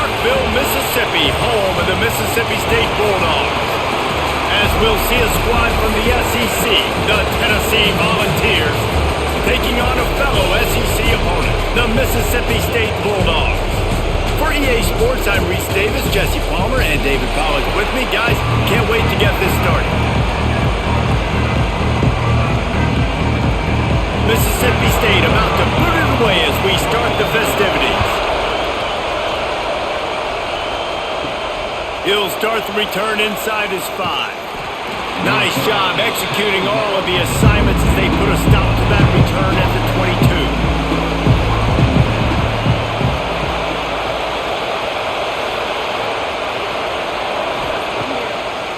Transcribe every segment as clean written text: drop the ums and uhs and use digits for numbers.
Starkville, Mississippi, home of the Mississippi State Bulldogs. As we'll see a squad from the SEC, the Tennessee Volunteers, taking on a fellow SEC opponent, the Mississippi State Bulldogs. For EA Sports, I'm Reese Davis, Jesse Palmer, and David Pollack with me. Guys, can't wait to get this started. Mississippi State about to put it away as we start the festivities. He'll start the return inside his 5. Nice job executing all of the assignments as they put a stop to that return at the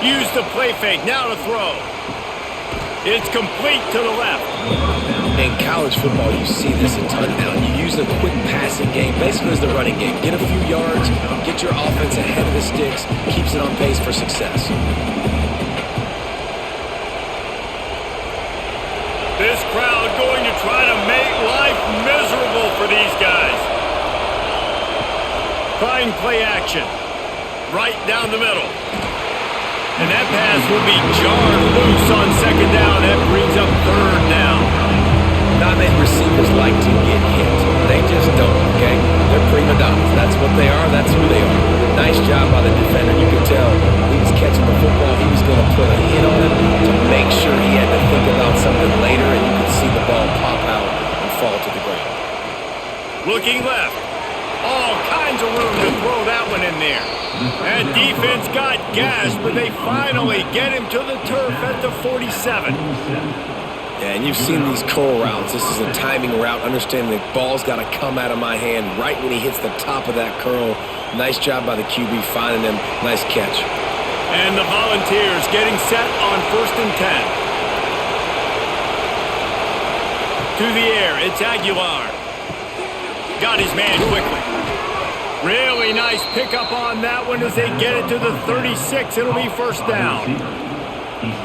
22. Use the play fake, now to throw. It's complete to the left. In college football, you see this a ton now. You use a quick passing game, basically as the running game. Get a few yards, get your offense ahead of the sticks, keeps it on pace for success. This crowd going to try to make life miserable for these guys. Trying play action. Right down the middle. And that pass will be jarred loose on second down. That brings up third down. Not many receivers like to get hit. They just don't, okay? They're prima donnas. That's what they are. That's who they are. Nice job by the defender. You could tell he was catching the football. He was going to put a hit on it to make sure he had to think about something later, and you could see the ball pop out and fall to the ground. Looking left. All kinds of room to throw that one in there. And defense got gashed, but they finally get him to the turf at the 47. Yeah, and you've seen these curl routes. This is a timing route, understanding the ball's got to come out of my hand right when he hits the top of that curl. Nice job by the QB finding him. Nice catch. And the Volunteers getting set on 1st and 10. To the air, it's Aguilar. Got his man quickly. Really nice pickup on that one as they get it to the 36. It'll be first down.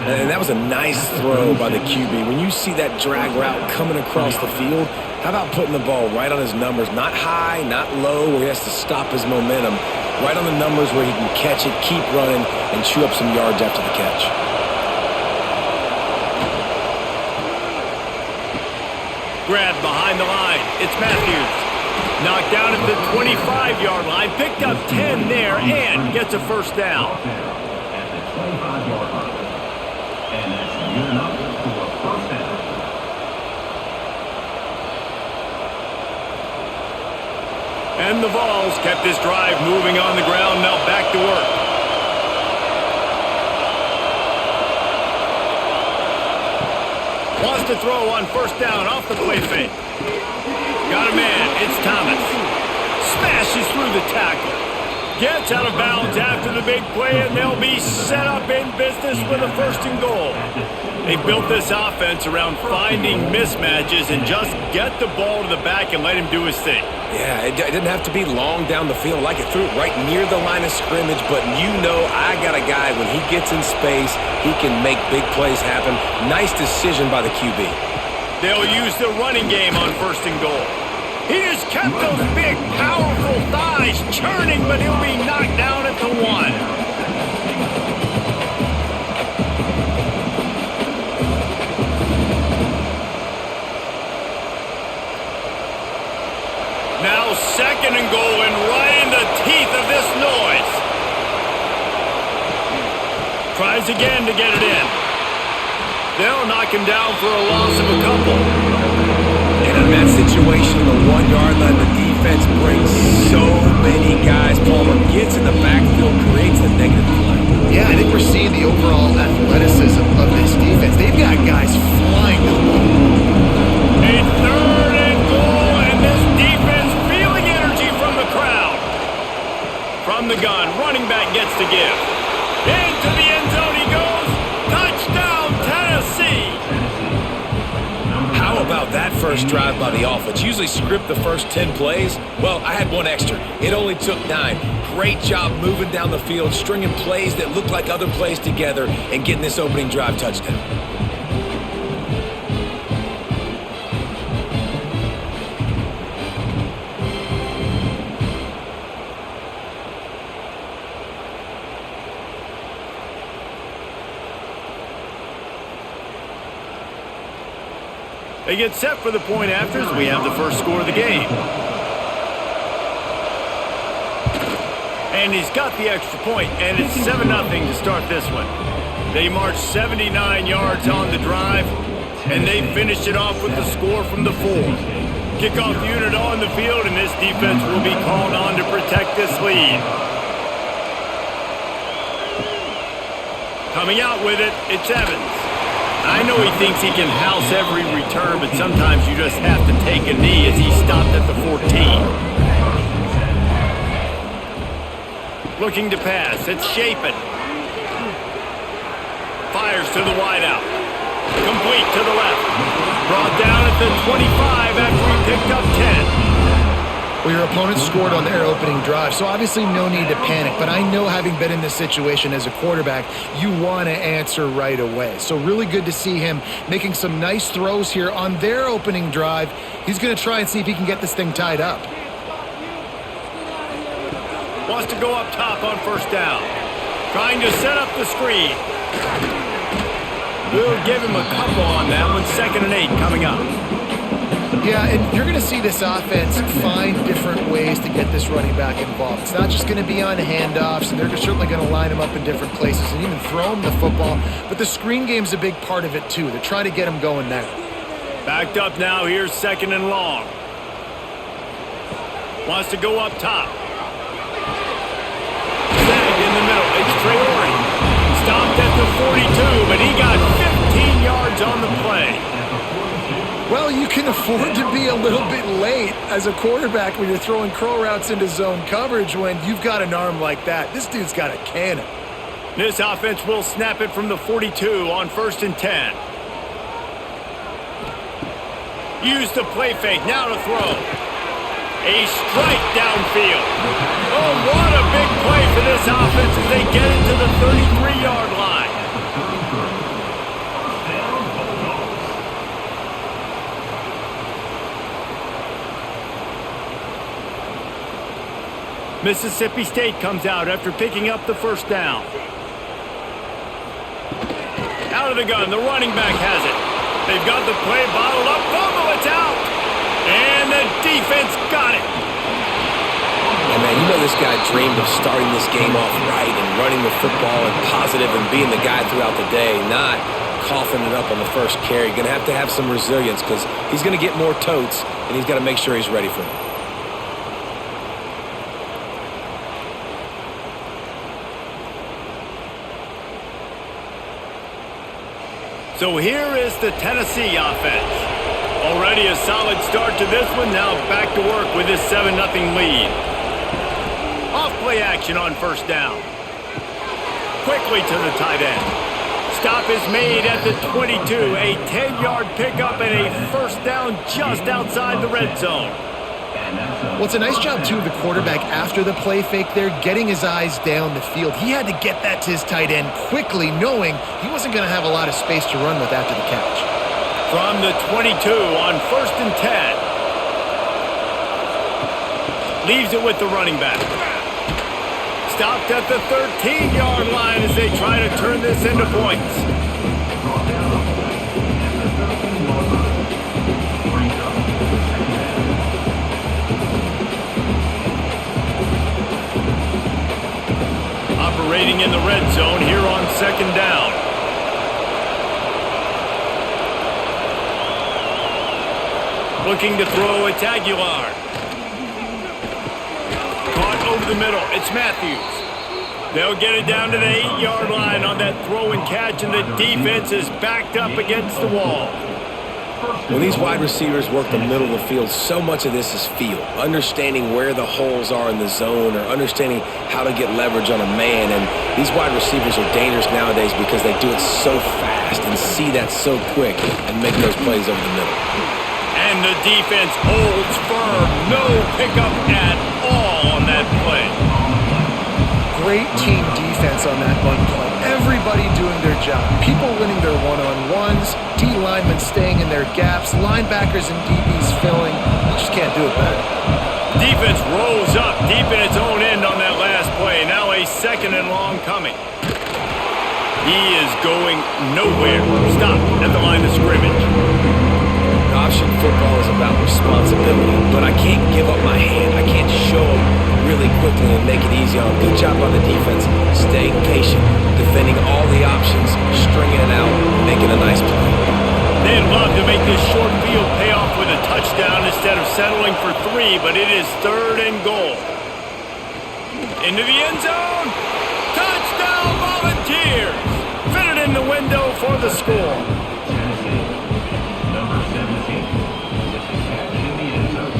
And that was a nice throw by the QB. When you see that drag route coming across the field, how about putting the ball right on his numbers? Not high, not low, where he has to stop his momentum. Right on the numbers where he can catch it, keep running, and chew up some yards after the catch. Grabbed behind the line. It's Matthews. Knocked down at the 25-yard line. Picked up 10 there and gets a first down. And the Vols kept this drive moving on the ground. Now back to work. Wants to throw on first down off the play fake. Got a man. It's Thomas. Smashes through the tackle. Gets out of bounds after the big play, and they'll be set up in business with a 1st and goal. They built this offense around finding mismatches and just get the ball to the back and let him do his thing. Yeah, it didn't have to be long down the field. Like it threw it right near the line of scrimmage, but you know I got a guy, when he gets in space, he can make big plays happen. Nice decision by the QB. They'll use the running game on 1st and goal. He just kept those big, powerful thighs churning, but he'll be knocked down at the 1. Now 2nd and goal, and right in the teeth of this noise. Tries again to get it in. They'll knock him down for a loss of a couple. And in that situation, the 1-yard line, the defense brings so many guys. Palmer gets in the backfield, creates the negative play. Yeah, I think we're seeing the overall athleticism of this defense. They've got guys flying to the ball. A 3rd and goal, and this defense feeling energy from the crowd. From the gun, running back gets to give. Into the end zone he goes. Touchdown, Tennessee. How about that first drive by the offense? Usually script the first 10 plays. Well, I had one extra. It only took 9. Great job moving down the field, stringing plays that look like other plays together, and getting this opening drive touchdown. They get set for the point afters. We have the first score of the game. And he's got the extra point, and it's 7-0 to start this one. They marched 79 yards on the drive, and they finished it off with the score from the 4. Kickoff unit on the field, and this defense will be called on to protect this lead. Coming out with it, it's Evans. I know he thinks he can house every return, but sometimes you just have to take a knee as he stopped at the 14. Looking to pass, it's Shapen. Fires to the wideout. Complete to the left. Brought down at the 25 after he picked up 10. Well, your opponent scored on their opening drive, so obviously no need to panic. But I know, having been in this situation as a quarterback, you want to answer right away. So really good to see him making some nice throws here on their opening drive. He's going to try and see if he can get this thing tied up. Wants to go up top on first down. Trying to set up the screen. We'll give him a couple on that one. 2nd and 8 coming up. Yeah, and you're going to see this offense find different ways to get this running back involved. It's not just going to be on handoffs, and they're certainly going to line him up in different places and even throw him the football. But the screen game's a big part of it, too. They're trying to get him going there. Backed up now. Here's 2nd and long. Wants to go up top. Snagged in the middle. It's Traore. Stopped at the 42, but he got 15 yards on the play. Well, you can afford to be a little bit late as a quarterback when you're throwing crow routes into zone coverage when you've got an arm like that. This dude's got a cannon. This offense will snap it from the 42 on 1st and 10. Use the play fake. Now to throw. A strike downfield. Oh, what a big play for this offense as they get it to the 33-yard line. Mississippi State comes out after picking up the first down. Out of the gun, the running back has it. They've got the play bottled up. Fumble, it's out. And the defense got it. Yeah, man, you know this guy dreamed of starting this game off right and running the football and positive and being the guy throughout the day, not coughing it up on the first carry. Going to have some resilience because he's going to get more totes, and he's got to make sure he's ready for it. So here is the Tennessee offense. Already a solid start to this one. Now back to work with this 7-0 lead. Off play action on first down. Quickly to the tight end. Stop is made at the 22. A 10-yard pickup and a first down just outside the red zone. Well, it's a nice job, too, of the quarterback after the play fake there, getting his eyes down the field. He had to get that to his tight end quickly, knowing he wasn't going to have a lot of space to run with after the catch. From the 22 on 1st and 10. Leaves it with the running back. Stopped at the 13-yard line as they try to turn this into points. Operating in the red zone here on 2nd down. Looking to throw, it's Aguilar. Caught over the middle, it's Matthews. They'll get it down to the 8-yard line on that throw and catch, and the defense is backed up against the wall. When these wide receivers work the middle of the field, so much of this is feel. Understanding where the holes are in the zone or understanding how to get leverage on a man. And these wide receivers are dangerous nowadays because they do it so fast and see that so quick and make those plays over the middle. And the defense holds firm. No pickup at all on that play. Great team defense on that one play. Everybody doing their job. People winning their one-on-ones, D linemen staying in their gaps, linebackers and DBs filling. You just can't do it better. Defense rolls up deep in its own end on that last play. Now a 2nd and long coming. He is going nowhere. Stop at the line of scrimmage. option football is about responsibility, but I can't give up my hand. I can't show them really quickly and make it easy on them. Good job on the defense, staying patient, defending all the options, stringing it out, making a nice play. They'd love to make this short field pay off with a touchdown instead of settling for 3, but it is 3rd and goal. Into the end zone. Touchdown, Volunteers! Fitted in the window for the score. Number 17. This is catch in the end zone.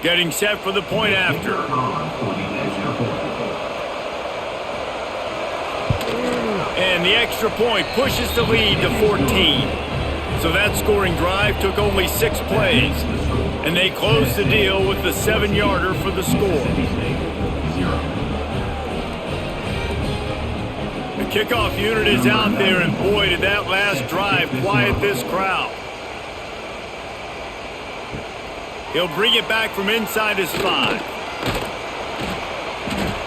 Getting set for the point after. And the extra point pushes the lead to 14. So that scoring drive took only 6 plays. And they closed the deal with the 7-yarder for the score. The kickoff unit is out there, and boy, did that last drive quiet this crowd. He'll bring it back from inside his 5.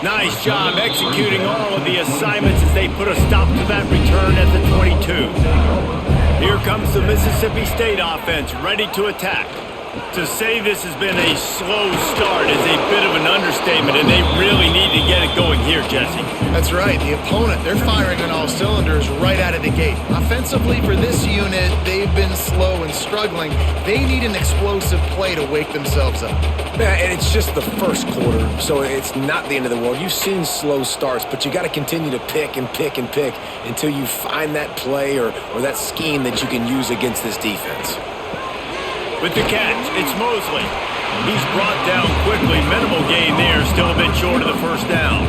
Nice job executing all of the assignments as they put a stop to that return at the 22. Here comes the Mississippi State offense, ready to attack. To say this has been a slow start is a bit of an understatement, and they really need to get it going here, Jesse. That's right. The opponent, they're firing on all cylinders right out of the gate. Offensively, for this unit, they've been slow and struggling. They need an explosive play to wake themselves up. Yeah, and it's just the first quarter, so it's not the end of the world. You've seen slow starts, but you got to continue to pick and pick and pick until you find that play or that scheme that you can use against this defense. With the catch, it's Mosley. He's brought down quickly. Minimal gain there, still a bit short of the first down.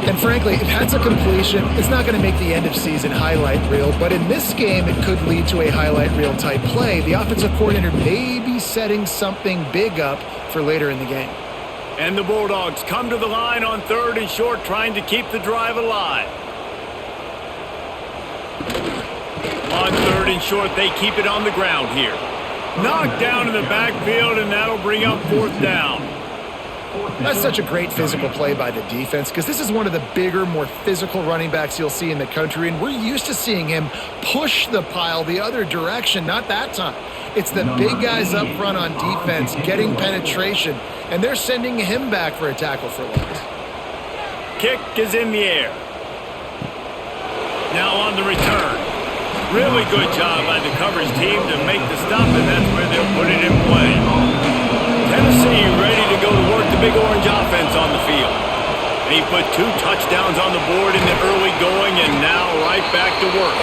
And frankly, if that's a completion, it's not going to make the end-of-season highlight reel, but in this game, it could lead to a highlight reel type play. The offensive coordinator may be setting something big up for later in the game. And the Bulldogs come to the line on 3rd and short, trying to keep the drive alive. On 3rd and short, they keep it on the ground here. Knocked down in the backfield, and that'll bring up 4th down. That's such a great physical play by the defense because this is one of the bigger, more physical running backs you'll see in the country, and we're used to seeing him push the pile the other direction. Not that time. It's the big guys up front on defense getting penetration, and they're sending him back for a tackle for loss. Kick is in the air. Now on the return. Really good job by the coverage team to make the stop, and that's where they'll put it in play. Tennessee ready to go to work the Big Orange offense on the field. And he put 2 touchdowns on the board in the early going, and now right back to work.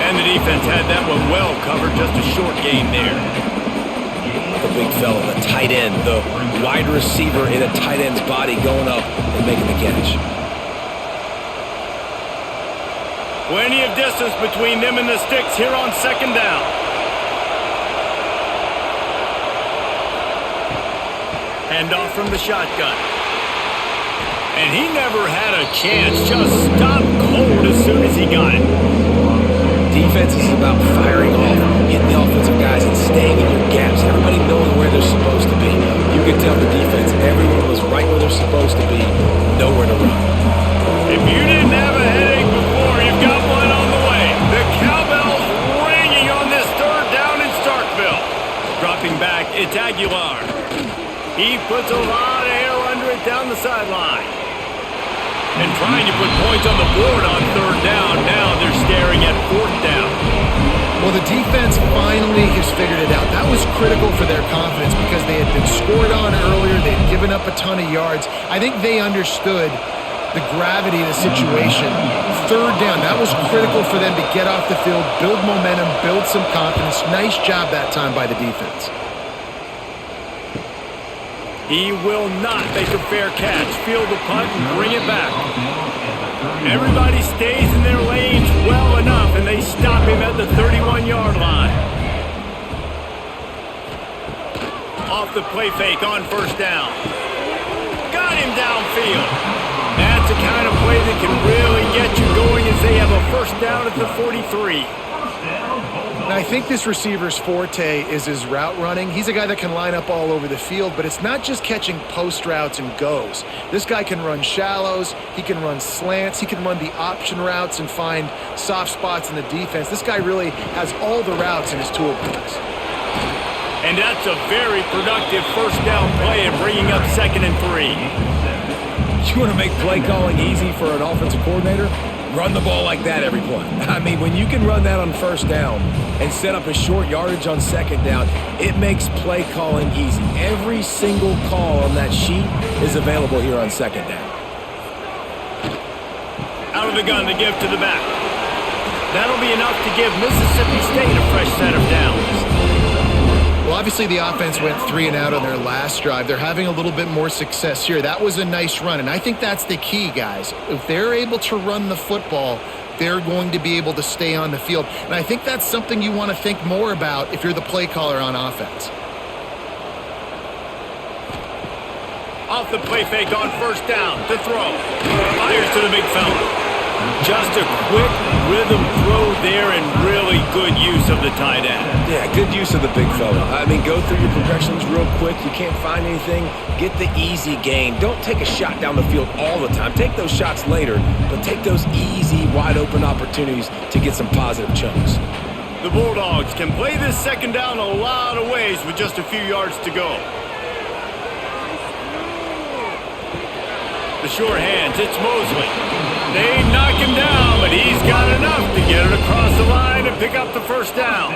And the defense had that one well covered, just a short gain there. The big fella, the tight end, the wide receiver in a tight end's body going up and making the catch. Plenty of distance between them and the sticks here on 2nd down. Handoff from the shotgun. And he never had a chance, just stopped cold as soon as he got it. Defense is about firing off, hitting the offensive guys, and staying in your gaps. Everybody knowing where they're supposed to be. You can tell the defense, everyone was right where they're supposed to be, nowhere to run. If you didn't have a headache before, you've got one on the way. The cowbell's ringing on this 3rd down in Starkville. Dropping back, it's Aguilar. He puts a lot of air under it down the sideline. And trying to put points on the board on 3rd down. Now they're staring at 4th down. Well, the defense finally has figured it out. That was critical for their confidence because they had been scored on earlier. They had given up a ton of yards. I think they understood the gravity of the situation. 3rd down, that was critical for them to get off the field, build momentum, build some confidence. Nice job that time by the defense. He will not make a fair catch. Field the punt and bring it back. Everybody stays in their lanes well enough, and they stop him at the 31-yard line. Off the play fake on 1st down. Got him downfield. That's the kind of play that can really get you going as they have a first down at the 43. And I think this receiver's forte is his route running. He's a guy that can line up all over the field, but it's not just catching post routes and goes. This guy can run shallows, he can run slants, he can run the option routes and find soft spots in the defense. This guy really has all the routes in his toolbox. And that's a very productive first down play and bringing up 2nd and 3. You want to make play calling easy for an offensive coordinator? Run the ball like that every play. I mean, when you can run that on first down and set up a short yardage on second down, it makes play calling easy. Every single call on that sheet is available here on second down. Out of the gun to give to the back. That'll be enough to give Mississippi State a fresh set of downs. Well, obviously the offense went 3 and out on their last drive. They're having a little bit more success here. That was a nice run, and I think that's the key, guys. If they're able to run the football, they're going to be able to stay on the field. And I think that's something you want to think more about if you're the play caller on offense. Off the play fake on first down to throw. Fires to the big fella. Just a quick rhythm throw there and really good use of the tight end. Yeah, good use of the big fella. I mean, go through your progressions real quick. You can't find anything. Get the easy gain. Don't take a shot down the field all the time. Take those shots later, but take those easy, wide-open opportunities to get some positive chunks. The Bulldogs can play this second down a lot of ways with just a few yards to go. The short hands, it's Mosley. They knock him down, but he's got enough to get it across the line and pick up the first down.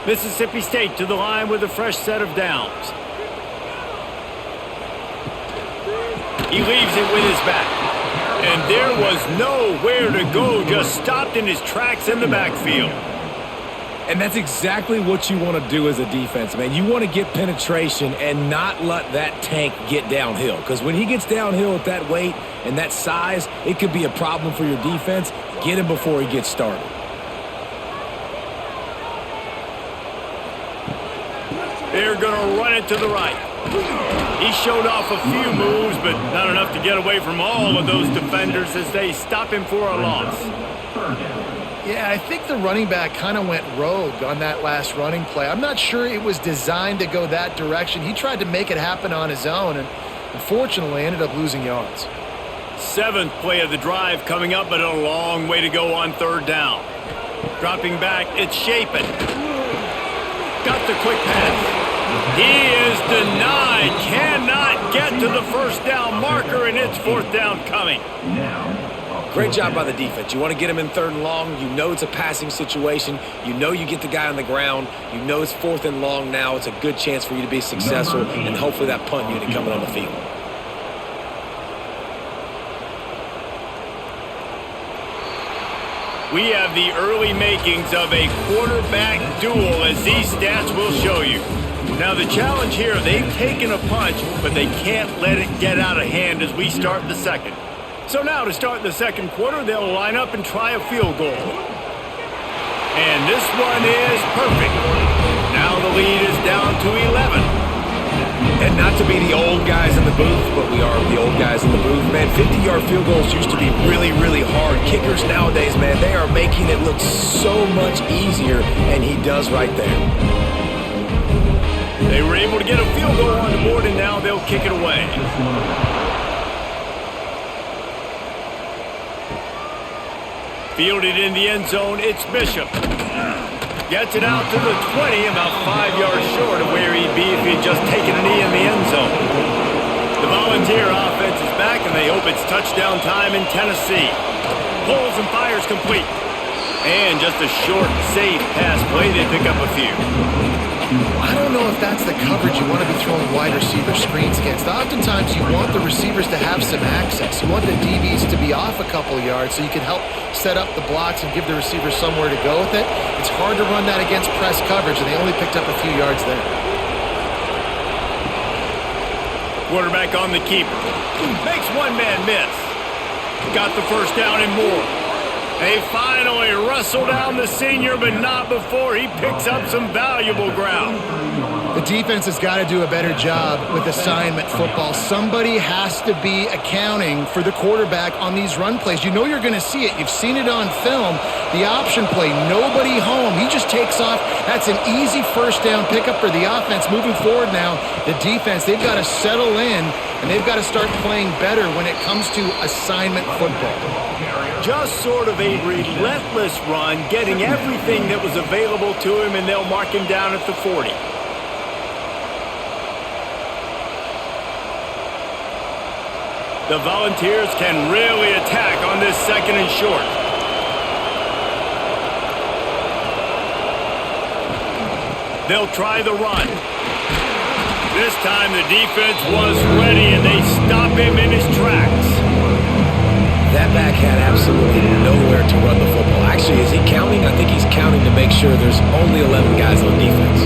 Mississippi State to the line with a fresh set of downs. He leaves it with his back. And there was nowhere to go, just stopped in his tracks in the backfield. And that's exactly what you want to do as a defense, man. You want to get penetration and not let that tank get downhill. Because when he gets downhill at that weight and that size, it could be a problem for your defense. Get him before he gets started. They're going to run it to the right. He showed off a few moves, but not enough to get away from all of those defenders as they stop him for a loss. Yeah, I think the running back kind of went rogue on that last running play. I'm not sure it was designed to go that direction. He tried to make it happen on his own and unfortunately ended up losing yards. 7th play of the drive coming up, but a long way to go on third down. Dropping back, it's Shapen. Got the quick pass. He is denied. Cannot get to the first down marker, and it's 4th down coming. Great job by the defense. You want to get him in 3rd and long. You know it's a passing situation. You know you get the guy on the ground. You know it's 4th and long now. It's a good chance for you to be successful and hopefully that punt unit coming on the field. We have the early makings of a quarterback duel, as these stats will show you. Now the challenge here, they've taken a punch, but they can't let it get out of hand as we start the second. So now to start the second quarter, they'll line up and try a field goal. And this one is perfect. Now the lead is down to 11. And not to be the old guys in the booth, but we are the old guys in the booth, man. 50-yard field goals used to be really, really hard. Kickers nowadays, man, they are making it look so much easier, and he does right there. They were able to get a field goal on the board, and now they'll kick it away. Fielded in the end zone, it's Bishop. Gets it out to the 20, about 5 yards short of where he'd be if he'd just taken a knee in the end zone. The Volunteer offense is back, and they hope it's touchdown time in Tennessee. Pulls and fires complete. And just a short, safe pass play, they pick up a few. I don't know if that's the coverage you want to be throwing wide receiver screens against. Oftentimes you want the receivers to have some access. You want the DBs to be off a couple of yards so you can help set up the blocks and give the receivers somewhere to go with it. It's hard to run that against press coverage, and they only picked up a few yards there. Quarterback on the keeper. Makes one man miss. Got the first down and more. They finally wrestle down the senior, but not before he picks up some valuable ground. The defense has got to do a better job with assignment football. Somebody has to be accounting for the quarterback on these run plays. You know you're going to see it. You've seen it on film. The option play, nobody home. He just takes off. That's an easy first down pickup for the offense. Moving forward now, the defense, they've got to settle in, and they've got to start playing better when it comes to assignment football. Just sort of a relentless run, getting everything that was available to him, and they'll mark him down at the 40. The Volunteers can really attack on this second and short. They'll try the run. This time the defense was ready, and they stop him in his tracks. That back had absolutely nowhere to run the football. Actually, is he counting? I think he's counting to make sure there's only 11 guys on defense.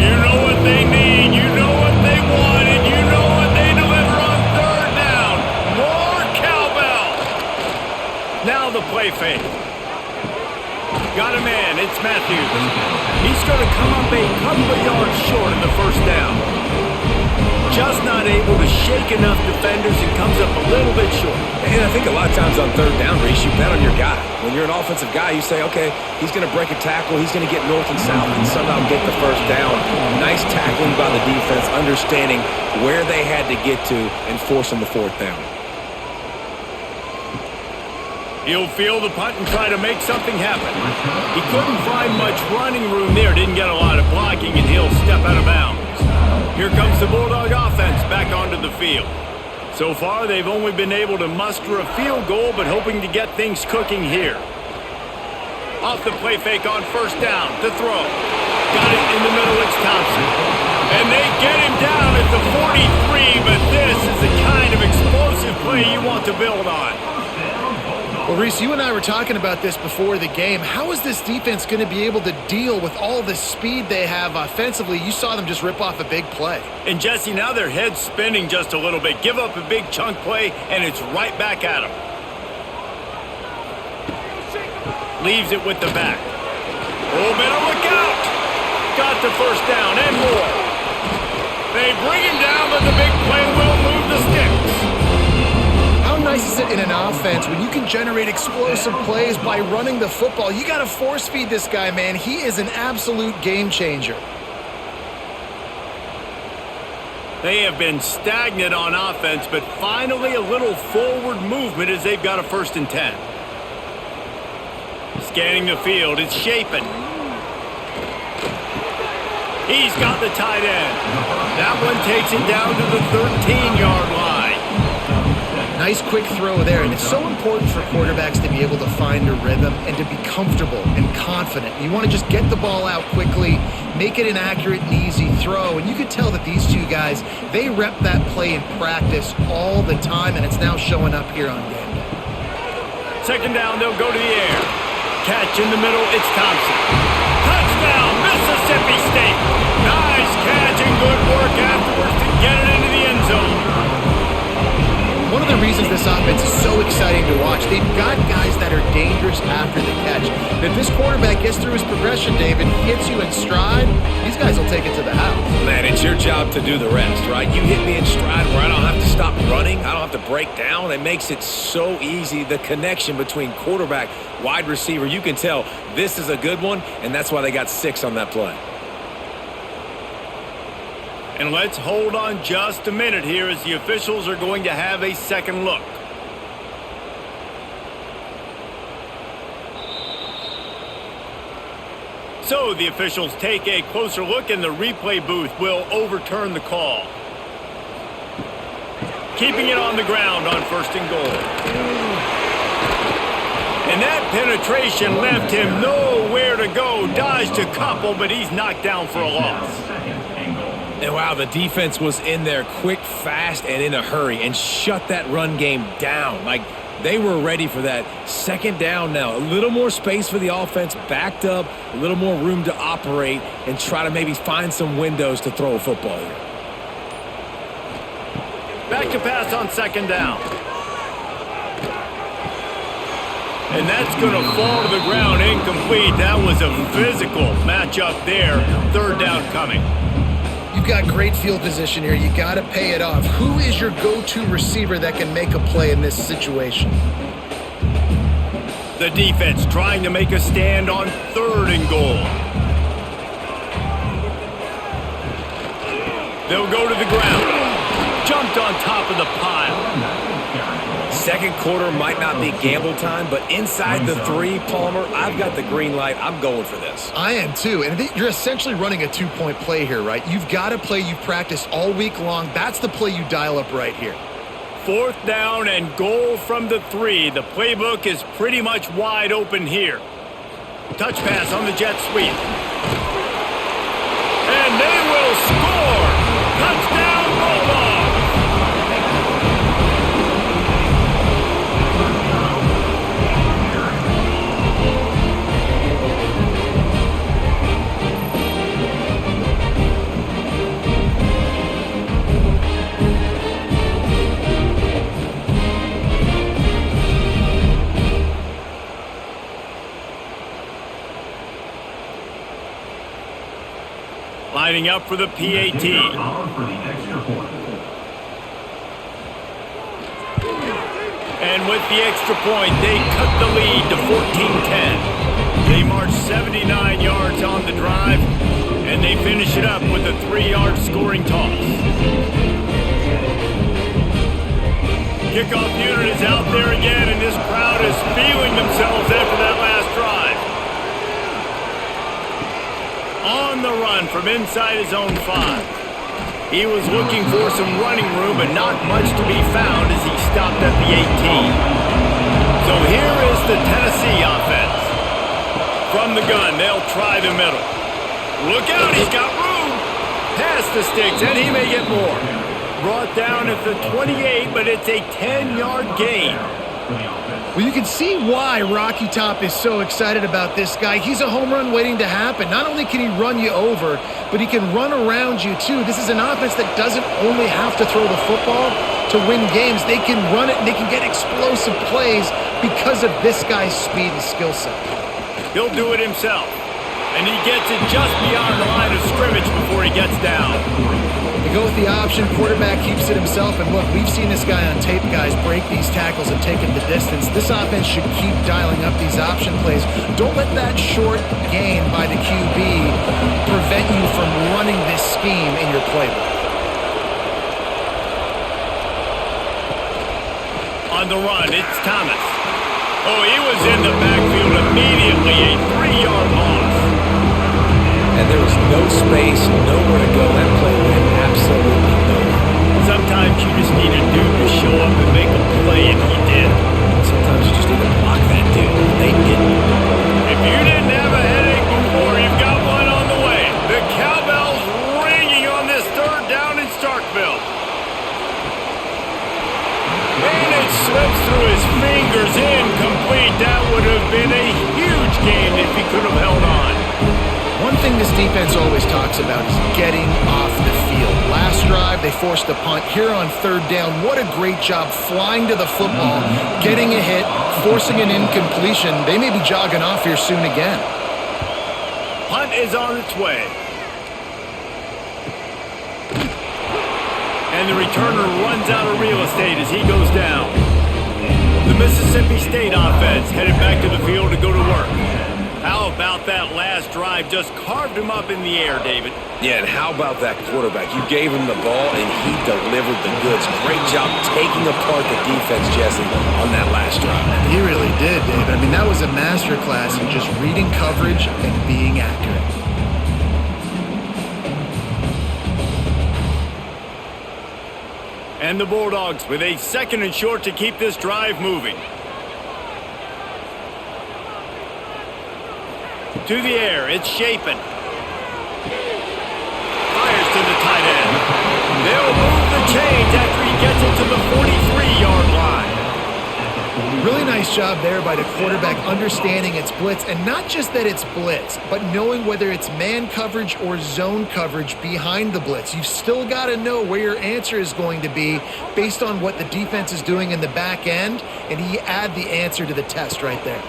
You know what they need. You know what they want. And you know what they deliver on third down. More cowbell. Now the play fake. Got a man. It's Matthews. He's going to come up a couple of yards short in the first down. Just not able to shake enough defenders and comes up a little bit short. And I think a lot of times on third down, Reese, you bet on your guy. When you're an offensive guy, you say, okay, he's going to break a tackle, he's going to get north and south and somehow get the first down. Nice tackling by the defense, understanding where they had to get to and forcing the fourth down. He'll field the punt and try to make something happen. He couldn't find much running room there, didn't get a lot of blocking, and he'll step out of bounds. Here comes the Bulldog offense back onto the field. So far, they've only been able to muster a field goal, but hoping to get things cooking here. Off the play fake on first down to throw. Got it in the middle, it's Thompson. And they get him down at the 43, but this is the kind of explosive play you want to build on. Well, Reese, you and I were talking about this before the game. How is this defense going to be able to deal with all the speed they have offensively? You saw them just rip off a big play. And Jesse, now their head's spinning just a little bit. Give up a big chunk play, and it's right back at them. Leaves it with the back. Oh, better look out! Got the first down and more. They bring him down, but the big play will move the sticks. How nice is it in an offense when you can generate explosive plays by running the football? You got to force feed this guy, man. He is an absolute game changer. They have been stagnant on offense, but finally a little forward movement as they've got a 1st and 10. Scanning the field, it's Shapen. He's got the tight end. That one takes it down to the 13-yard line. Nice quick throw there, and it's so important for quarterbacks to be able to find a rhythm and to be comfortable and confident. You want to just get the ball out quickly, make it an accurate and easy throw, and you could tell that these two guys, they rep that play in practice all the time, and it's now showing up here on game day. 2nd down, they'll go to the air. Catch in the middle, it's Thompson. Touchdown, Mississippi State. Nice catch and good work afterwards to get it into the end zone. One of the reasons this offense is so exciting to watch, they've got guys that are dangerous after the catch. If this quarterback gets through his progression, David, hits you in stride, these guys will take it to the house. Man, it's your job to do the rest, right? You hit me in stride where I don't have to stop running. I don't have to break down. It makes it so easy. The connection between quarterback, wide receiver, you can tell this is a good one, and that's why they got 6 on that play. And let's hold on just a minute here as the officials are going to have a second look. So the officials take a closer look, and the replay booth will overturn the call. Keeping it on the ground on 1st and goal. And that penetration left him nowhere to go. Dodged a couple, but he's knocked down for a loss. And wow, the defense was in there quick, fast, and in a hurry and shut that run game down. Like, they were ready for that 2nd down now. A little more space for the offense, backed up, a little more room to operate and try to maybe find some windows to throw a football here. Back to pass on 2nd down. And that's going to fall to the ground incomplete. That was a physical matchup there. Third down coming. You've got great field position here. You got to pay it off. Who is your go-to receiver that can make a play in this situation? The defense trying to make a stand on 3rd and goal. They'll go to the ground. Jumped on top of the pile. Second quarter might not be gamble time, but inside the 3, Palmer, I've got the green light. I'm going for this. I am too. And you're essentially running a 2-point play here, right? You've got a play you've practiced all week long. That's the play you dial up right here. 4th down and goal from the 3. The playbook is pretty much wide open here. Touch pass on the jet sweep. And they will score! Touchdown Bulldogs! Lining up for the PAT. And with the extra point, they cut the lead to 14-10. They march 79 yards on the drive, and they finish it up with a 3-yard scoring toss. Kickoff unit is out there again, and this crowd is feeling themselves after that last drive. On the run from inside his own 5. He was looking for some running room, but not much to be found as he stopped at the 18. So here is the Tennessee offense. From the gun, they'll try the middle. Look out, he's got room. Past the sticks, and he may get more. Brought down at the 28, but it's a 10-yard gain. Well, you can see why Rocky Top is so excited about this guy. He's a home run waiting to happen. Not only can he run you over, but he can run around you too. This is an offense that doesn't only have to throw the football to win games. They can run it and they can get explosive plays because of this guy's speed and skill set. He'll do it himself. And he gets it just beyond the line of scrimmage before he gets down. You go with the option, quarterback keeps it himself, and look, we've seen this guy on tape, guys, break these tackles and take it the distance. This offense should keep dialing up these option plays. Don't let that short gain by the QB prevent you from running this scheme in your playbook. On the run, it's Thomas. Oh, he was in the backfield immediately, a 3-yard loss. And there was no space, nowhere to go. That play went absolutely nowhere. Sometimes you just need a dude to show up and make a play, and he did. Sometimes you just need to block that dude. They didn't. If you didn't have a headache before, you've got one on the way. The cowbell's ringing on this 3rd down in Starkville. And it slips through his fingers, incomplete. That would have been a huge gain if he could have held on. One thing this defense always talks about is getting off the field. Last drive, they forced a punt. Here on 3rd down, what a great job flying to the football, getting a hit, forcing an incompletion. They may be jogging off here soon again. Punt is on its way. And the returner runs out of real estate as he goes down. The Mississippi State offense headed back to the field to go to work. How about that last drive? Just carved him up in the air, David. Yeah, and how about that quarterback? You gave him the ball, and he delivered the goods. Great job taking apart the defense, Jesse, on that last drive. He really did, David. I mean, that was a masterclass in just reading coverage and being accurate. And the Bulldogs with a 2nd and short to keep this drive moving. To the air, it's Shapen. Fires to the tight end. They'll move the chains after he gets it to the 43-yard line. Really nice job there by the quarterback understanding it's blitz, and not just that it's blitz, but knowing whether it's man coverage or zone coverage behind the blitz. You've still got to know where your answer is going to be based on what the defense is doing in the back end, and he add the answer to the test right there.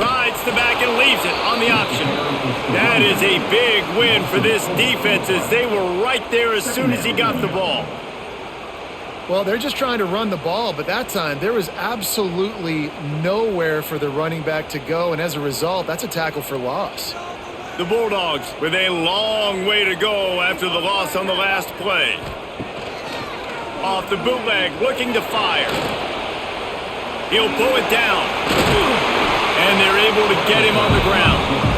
Rides the back and leaves it on the option. That is a big win for this defense as they were right there as soon as he got the ball. Well, they're just trying to run the ball, but that time there was absolutely nowhere for the running back to go, and as a result, that's a tackle for loss. The Bulldogs with a long way to go after the loss on the last play. Off the bootleg, looking to fire. He'll pull it down. And they're able to get him on the ground.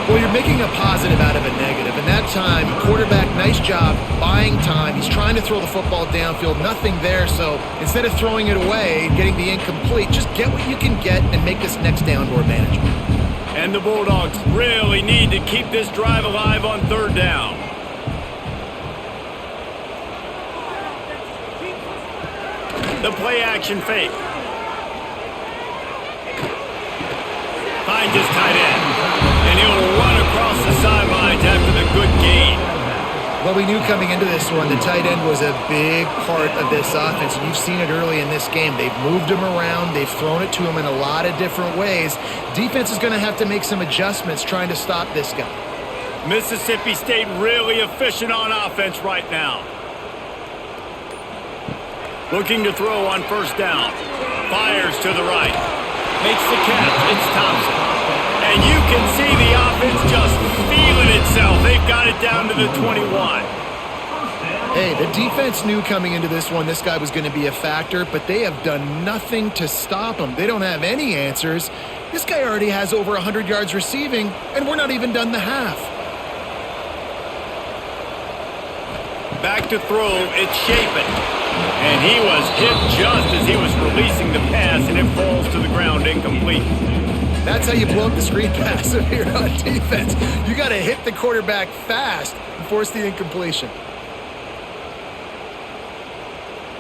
Well, you're making a positive out of a negative. And that time, quarterback, nice job, buying time. He's trying to throw the football downfield. Nothing there, so instead of throwing it away and getting the incomplete, just get what you can get and make this next down more manageable. And the Bulldogs really need to keep this drive alive on third down. The play action fake. Finds his tight end. And he'll run across the sidelines after the good gain. Well, we knew coming into this one the tight end was a big part of this offense, and you've seen it early in this game. They've moved him around. They've thrown it to him in a lot of different ways. Defense is going to have to make some adjustments trying to stop this guy. Mississippi State really efficient on offense right now. Looking to throw on first down. Fires to the right. Makes the catch. It's Thompson. And you can see the offense just feeling itself. They've got it down to the 21. Hey, the defense knew coming into this one this guy was going to be a factor, but they have done nothing to stop him. They don't have any answers. This guy already has over 100 yards receiving, and we're not even done the half. Back to throw. It's Shapen. And he was hit just as he was releasing the pass, and it falls to the ground incomplete. That's how you blow up the screen pass here on defense. You got to hit the quarterback fast and force the incompletion.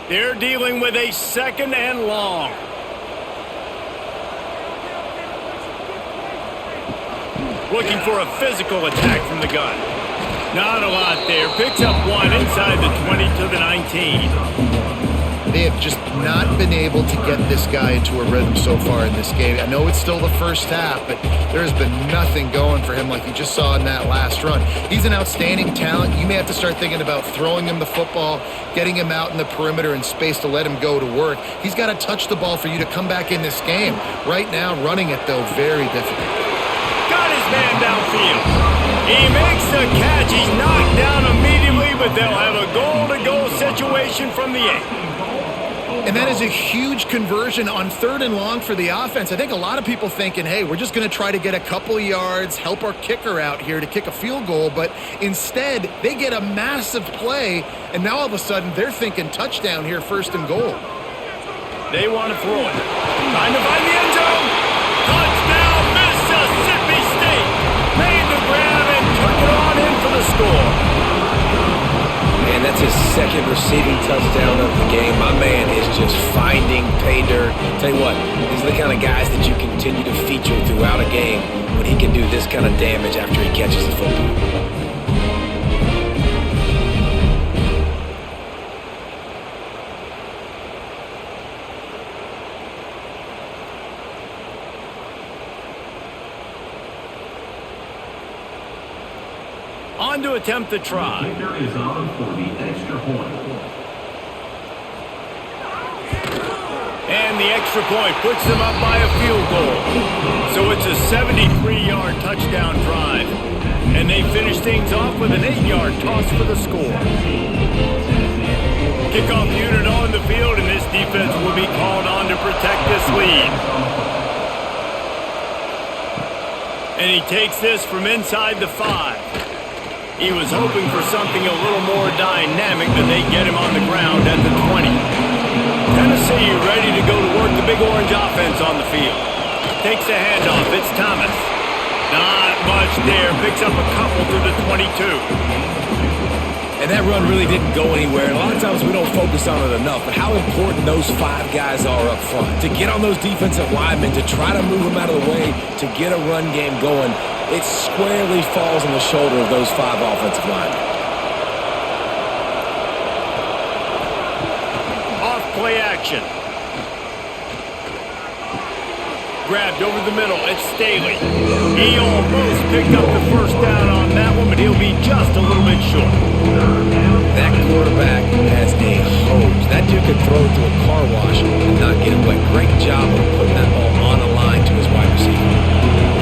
They're dealing with a second and long. Looking for a physical attack from the gun. Not a lot there. Picks up one inside the 20 to the 19. They have just not been able to get this guy into a rhythm so far in this game. I know it's still the first half, but there has been nothing going for him like you just saw in that last run. He's an outstanding talent. You may have to start thinking about throwing him the football, getting him out in the perimeter in space to let him go to work. He's got to touch the ball for you to come back in this game. Right now, running it, though, very difficult. Got his man downfield. He makes the catch. He's knocked down immediately, but they'll have a goal-to-go situation from the 8. And that is a huge conversion on third and long for the offense. I think a lot of people thinking, hey, we're just going to try to get a couple of yards, help our kicker out here to kick a field goal. But instead, they get a massive play, and now all of a sudden they're thinking touchdown here, first and goal. They want to throw it. Trying to find the end zone. Touchdown, Mississippi State. Made the grab and took it on in for the score. Man, that's his second receiving touchdown of the game. My man is just finding pay dirt. Tell you what, these are the kind of guys that you continue to feature throughout a game when he can do this kind of damage after he catches the football. On to attempt the try. Kicker is on for the extra point. And the extra point puts them up by a field goal. So it's a 73-yard touchdown drive. And they finish things off with an 8-yard toss for the score. Kickoff unit on the field, and this defense will be called on to protect this lead. And he takes this from inside the 5. He was hoping for something a little more dynamic than they get him on the ground at the 20. Tennessee ready to go to work the Big Orange offense on the field. Takes a handoff. It's Thomas. Not much there. Picks up a couple to the 22. And that run really didn't go anywhere. And a lot of times we don't focus on it enough, but how important those 5 guys are up front. To get on those defensive linemen, to try to move them out of the way, to get a run game going, it squarely falls on the shoulder of those 5 offensive linemen. Off play action. Grabbed over the middle. It's Staley. He almost picked up the first down on that one, but he'll be just a little bit short. That quarterback has a hose. That dude could throw it through a car wash and not get it wet. Great job of putting that ball on the line to his wide receiver.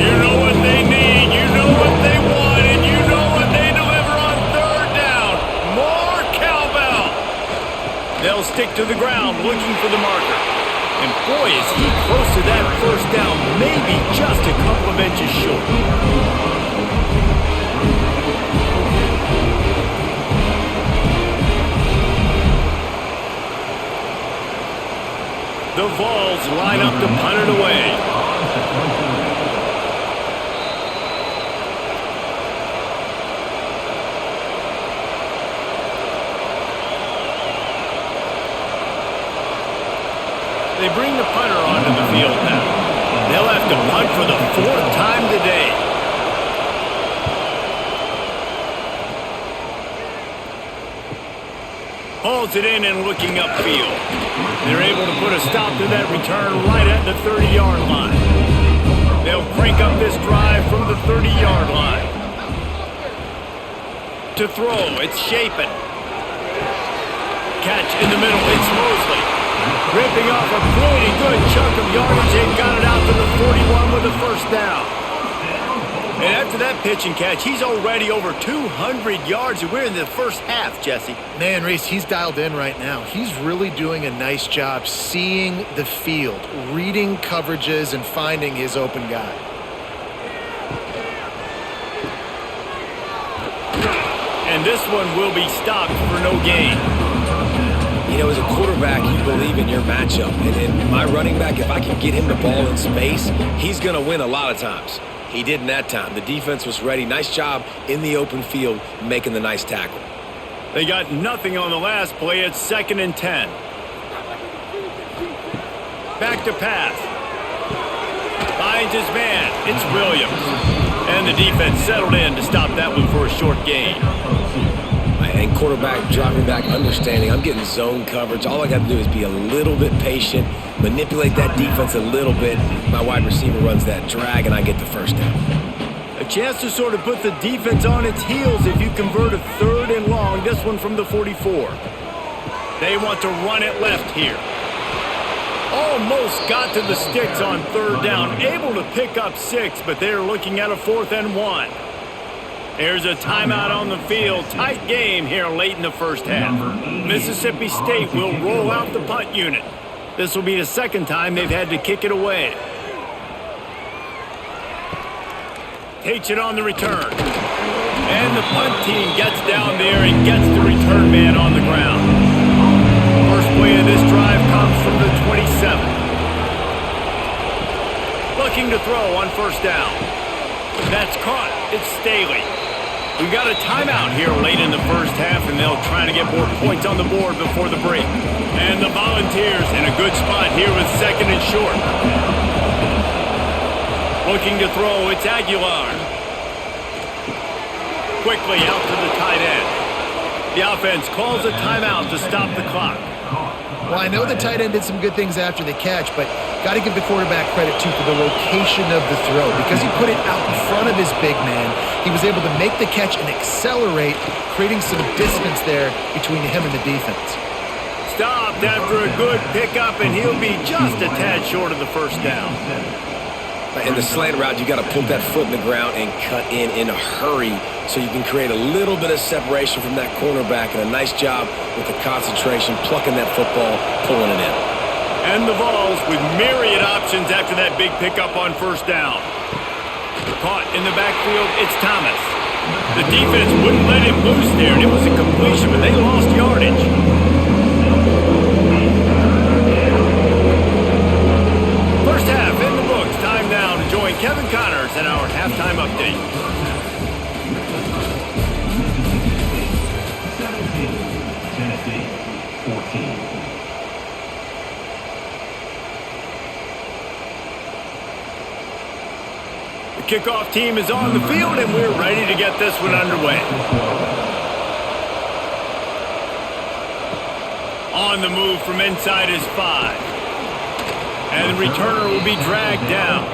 You know what they need, you know what they want, and you know what they deliver on third down. More cowbell. They'll stick to the ground looking for the marker. And boy, is he close to that first down, maybe just a couple of inches short. The Vols line up to punt it away. They bring the punter onto the field now. They'll have to punt for the 4th time today. Hauls it in and looking upfield. They're able to put a stop to that return right at the 30-yard line. They'll crank up this drive from the 30-yard line. To throw, it's Shapen. Catch in the middle, it's Mosley. Ripping off a pretty good chunk of yardage and got it out to the 41 with a first down. And after that pitch and catch, he's already over 200 yards, and we're in the first half, Jesse. Man, Reese, he's dialed in right now. He's really doing a nice job seeing the field, reading coverages, and finding his open guy. And this one will be stopped for no gain. You know, as a quarterback, you believe in your matchup. And in my running back, if I can get him the ball in space, he's going to win a lot of times. He did in that time. The defense was ready. Nice job in the open field making the nice tackle. They got nothing on the last play. It's 2nd and 10. Back to pass. Finds his man. It's Williams. And the defense settled in to stop that one for a short gain. And quarterback, dropping back, understanding I'm getting zone coverage. All I got to do is be a little bit patient, manipulate that defense a little bit. My wide receiver runs that drag, and I get the first down. A chance to sort of put the defense on its heels if you convert a 3rd and long. This one from the 44. They want to run it left here. Almost got to the sticks on 3rd down. Able to pick up 6, but they're looking at a 4th and 1. There's a timeout on the field. Tight game here late in the first half. Mississippi State will roll out the punt unit. This will be the 2nd time they've had to kick it away. Takes it on the return. And the punt team gets down there and gets the return man on the ground. First play of this drive comes from the 27. Looking to throw on 1st down. That's caught. It's Staley. We've got a timeout here late in the first half, and they'll try to get more points on the board before the break. And the Volunteers in a good spot here with 2nd and short. Looking to throw, it's Aguilar. Quickly out to the tight end. The offense calls a timeout to stop the clock. Well, I know the tight end did some good things after the catch, but got to give the quarterback credit, too, for the location of the throw. Because he put it out in front of his big man, he was able to make the catch and accelerate, creating some distance there between him and the defense. Stopped after a good pickup, and he'll be just a tad short of the first down. In the slant route, you got to put that foot in the ground and cut in a hurry so you can create a little bit of separation from that cornerback, and a nice job with the concentration, plucking that football, pulling it in. And the Vols with myriad options after that big pickup on 1st down. Caught in the backfield, it's Thomas. The defense wouldn't let him loose there, and it was a completion, but they lost yardage. First half in the books. Time now to join Kevin Connors in our halftime update. kickoff team is on the field, and we're ready to get this one underway. On the move from inside his 5. And the returner will be dragged down.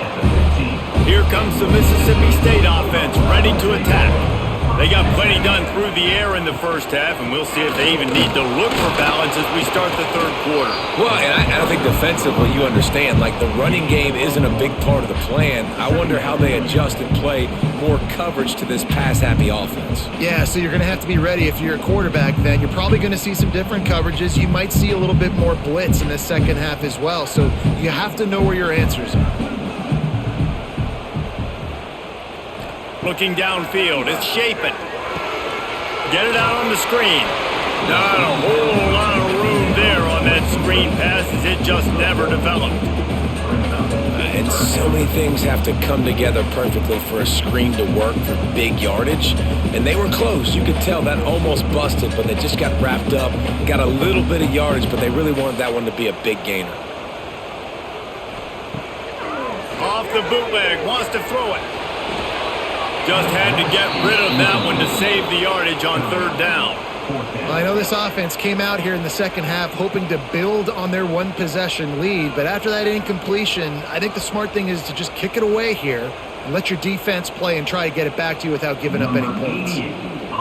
Here comes the Mississippi State offense, ready to attack. They got plenty done through the air in the first half, and we'll see if they even need to look for balance as we start the third quarter. Well, and I think defensively, you understand, like the running game isn't a big part of the plan. I wonder how they adjust and play more coverage to this pass-happy offense. Yeah, so you're going to have to be ready if you're a quarterback then. You're probably going to see some different coverages. You might see a little bit more blitz in the second half as well, so you have to know where your answers are. Looking downfield, it's Shapen. Get it out on the screen. Not a whole lot of room there on that screen pass as it just never developed. And so many things have to come together perfectly for a screen to work for big yardage. And they were close. You could tell that almost busted, but they just got wrapped up, got a little bit of yardage, but they really wanted that one to be a big gainer. Off the bootleg, wants to throw it. Just had to get rid of that one to save the yardage on third down. Well, I know this offense came out here in the second half hoping to build on their one-possession lead, but after that incompletion, I think the smart thing is to just kick it away here and let your defense play and try to get it back to you without giving up any points.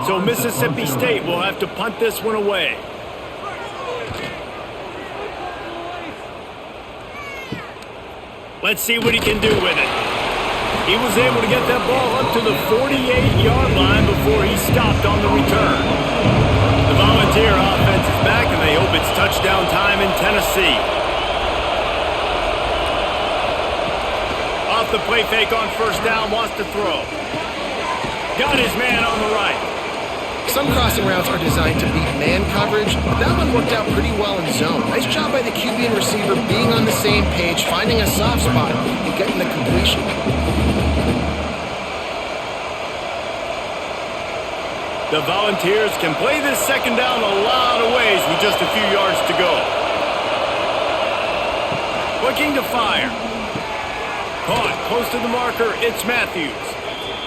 So Mississippi State will have to punt this one away. Let's see what he can do with it. He was able to get that ball up to the 48-yard line before he stopped on the return. The Volunteer offense is back, and they hope it's touchdown time in Tennessee. Off the play fake on first down, wants to throw. Got his man on the right. Some crossing routes are designed to beat man coverage, but that one worked out pretty well in zone. Nice job by the QB and receiver being on the same page, finding a soft spot, and getting the completion. The Volunteers can play this second down a lot of ways with just a few yards to go. Looking to fire. Caught close to the marker, it's Matthews.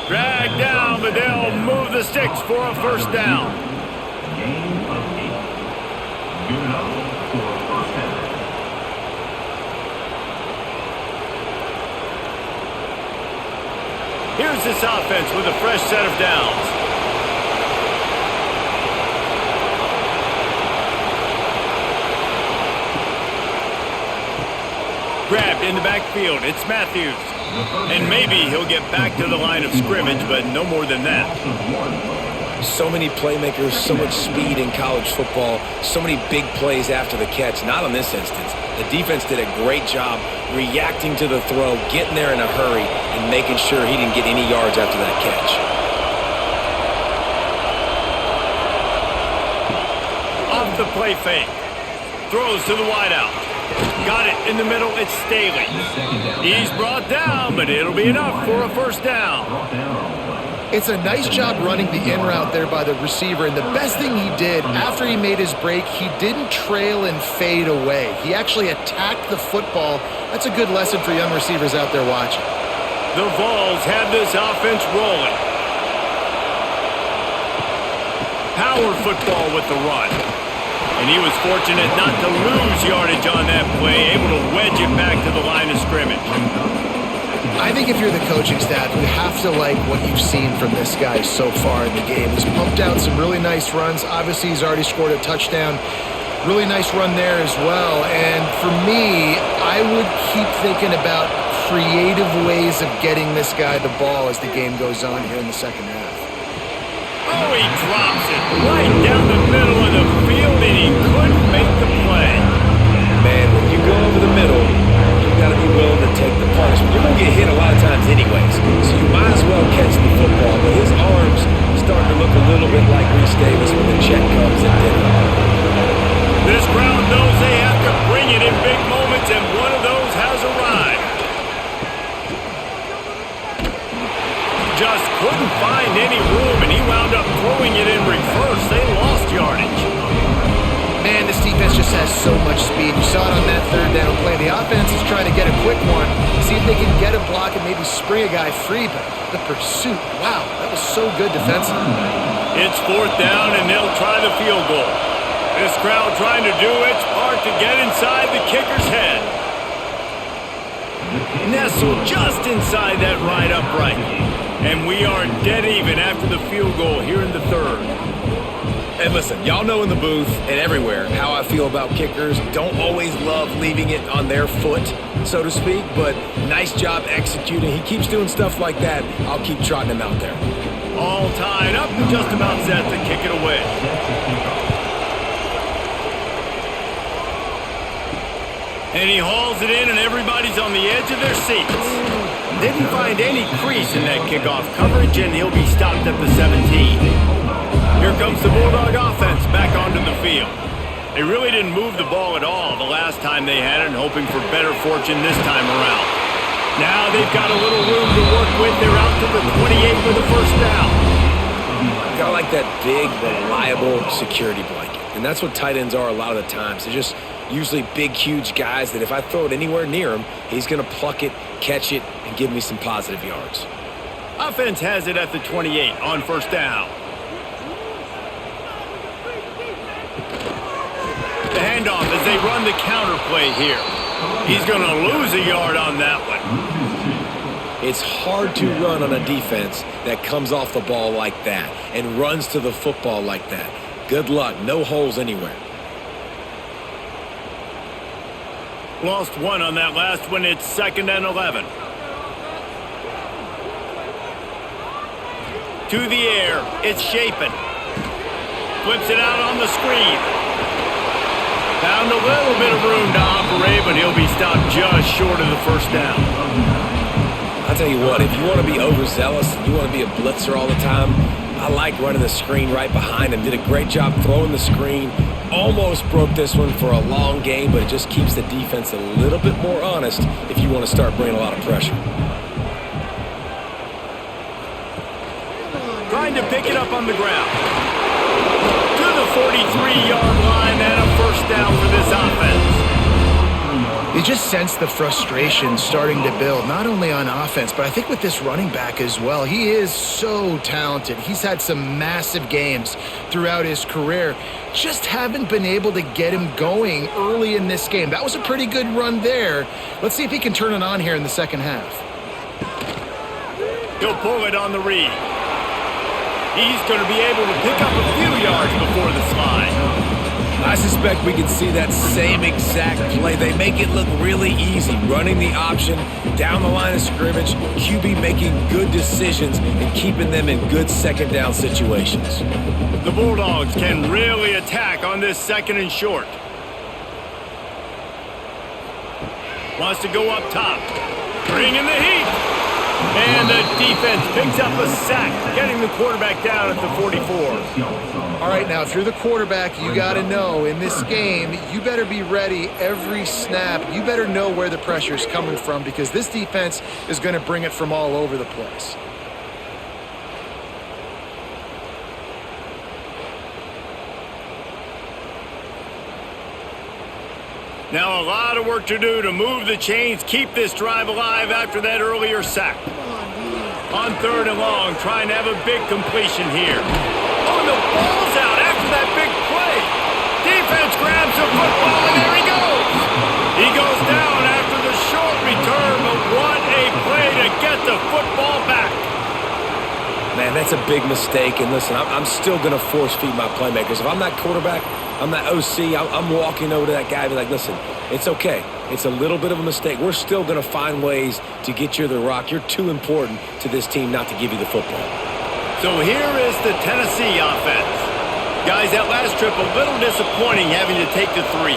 Dragged down, but they'll move the sticks for a first down. Gain of 8. Good enough for a first down. Here's this offense with a fresh set of downs. Grabbed in the backfield, it's Matthews. And maybe he'll get back to the line of scrimmage, but no more than that. So many playmakers, so much speed in college football, so many big plays after the catch. Not in this instance. The defense did a great job reacting to the throw, getting there in a hurry, and making sure he didn't get any yards after that catch. Off the play fake. Throws to the wideout. Got it in the middle, it's Staley. He's brought down, but it'll be enough for a first down. It's a nice job running the in route there by the receiver, and the best thing he did after he made his break, he didn't trail and fade away. He actually attacked the football. That's a good lesson for young receivers out there watching. The Vols have this offense rolling. Power football with the run. And he was fortunate not to lose yardage on that play, able to wedge it back to the line of scrimmage. I think if you're the coaching staff, you have to like what you've seen from this guy so far in the game. He's pumped out some really nice runs. Obviously, he's already scored a touchdown. Really nice run there as well. And for me, I would keep thinking about creative ways of getting this guy the ball as the game goes on here in the second half. Oh, he drops it right down the middle of the field, and he couldn't make the play. Man, when you go over the middle, you got to be willing to take the punishment. You're going to get hit a lot of times anyways, so you might as well catch the football. But his arms starting to look a little bit like Reese Davis when the check comes at dinner. This crowd knows they have to bring it in big moments, and one of those has arrived. Just couldn't find any room, and he wound up throwing it in reverse. They lost yardage. Man, this defense just has so much speed. You saw it on that third down play. The offense is trying to get a quick one, see if they can get a block and maybe spring a guy free, but the pursuit, wow, that was so good defensively. It's 4th down, and they'll try the field goal. This crowd trying to do its part to get inside the kicker's head. Nestled just inside that right upright. And we are dead even after the field goal here in the 3rd. And listen, y'all know in the booth and everywhere how I feel about kickers. Don't always love leaving it on their foot, so to speak, but nice job executing. He keeps doing stuff like that. I'll keep trotting him out there. All tied up and just about set to kick it away. And he hauls it in, and everybody's on the edge of their seats. Didn't find any crease in that kickoff coverage, and he'll be stopped at the 17. Here comes the Bulldog offense back onto the field. They really didn't move the ball at all the last time they had it, hoping for better fortune this time around. Now they've got a little room to work with. They're out to the 28 with a 1st down. Kind of like that big, reliable security blanket. And that's what tight ends are a lot of the times. They're just usually big, huge guys that if I throw it anywhere near him, he's going to pluck it, catch it, and give me some positive yards. Offense has it at the 28 on 1st down. The handoff as they run the counter play here. He's going to lose a yard on that one. It's hard to run on a defense that comes off the ball like that and runs to the football like that. Good luck. No holes anywhere. Lost 1 on that last one. It's 2nd and 11. To the air. It's Shapen. Flips it out on the screen. Found a little bit of room to operate, but he'll be stopped just short of the 1st down. I'll tell you what, if you want to be overzealous, you want to be a blitzer all the time, I like running the screen right behind him. Did a great job throwing the screen. Almost broke this one for a long game, but it just keeps the defense a little bit more honest if you want to start bringing a lot of pressure. Trying to pick it up on the ground. To the 43-yard line and a 1st down for this offense. You just sense the frustration starting to build, not only on offense, but I think with this running back as well. He is so talented. He's had some massive games throughout his career. Just haven't been able to get him going early in this game. That was a pretty good run there. Let's see if he can turn it on here in the 2nd half. He'll pull it on the read. He's going to be able to pick up a few yards before the slide. I suspect we can see that same exact play. They make it look really easy, running the option down the line of scrimmage, QB making good decisions and keeping them in good 2nd down situations. The Bulldogs can really attack on this 2nd and short. Wants to go up top. Bringing the heat. And the defense picks up a sack, getting the quarterback down at the 44. All right, now, if you're the quarterback, you got to know in this game, you better be ready every snap. You better know where the pressure is coming from because this defense is going to bring it from all over the place. Now a lot of work to do to move the chains, keep this drive alive after that earlier sack. On 3rd and long, trying to have a big completion here. Oh, the ball's out after that big play. Defense grabs the football, and there he goes. He goes down after the short return, but what a play to get the football back. Man, that's a big mistake. And listen, I'm still going to force feed my playmakers. If I'm that quarterback, I'm that OC, I'm walking over to that guy and be like, listen, it's okay. It's a little bit of a mistake. We're still going to find ways to get you the rock. You're too important to this team not to give you the football. So here is the Tennessee offense. Guys, that last trip a little disappointing having to take the 3.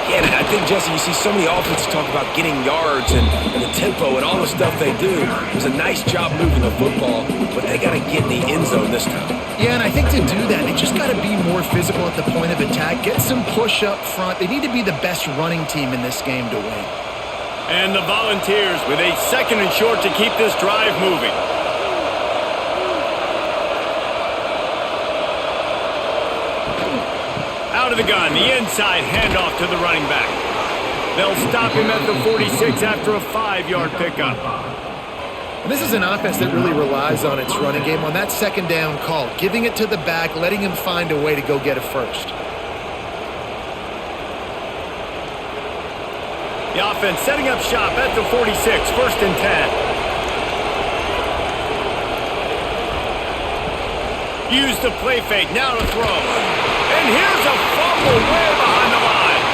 Yeah, and I think, Jesse, you see so many offenses talk about getting yards and the tempo and all the stuff they do. It was a nice job moving the football, but they got to get in the end zone this time. Yeah, and I think to do that, they just got to be more physical at the point of attack, get some push up front. They need to be the best running team in this game to win. And the Volunteers with a 2nd and short to keep this drive moving. Out of the gun, the inside handoff to the running back. They'll stop him at the 46 after a 5-yard pickup. And this is an offense that really relies on its running game on that second down call, giving it to the back, letting him find a way to go get a first. The offense setting up shop at the 46, 1st and 10. Use the play fake, now to throw. And here's a fumble way behind the line.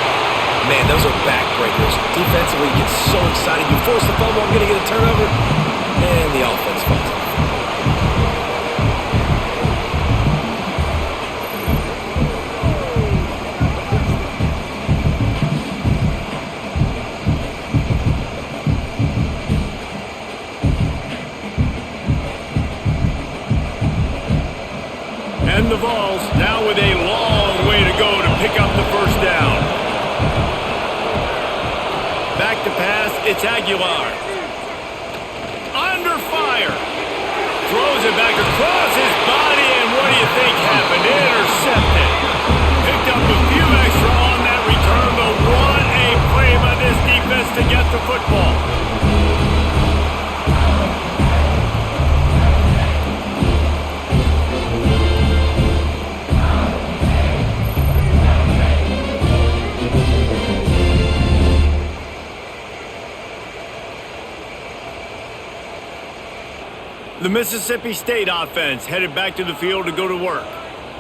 Man, those are backbreakers. Defensively, you get so excited. You force the fumble, I'm going to get a turnover, and the offense falls off. And the Vols now with a long way to go to pick up the first down. Back to pass, it's Aguilar. Under fire. Throws it back across his body, and what do you think happened? Intercepted. Picked up a few extra on that return, but what a play by this defense to get the football. The Mississippi State offense headed back to the field to go to work.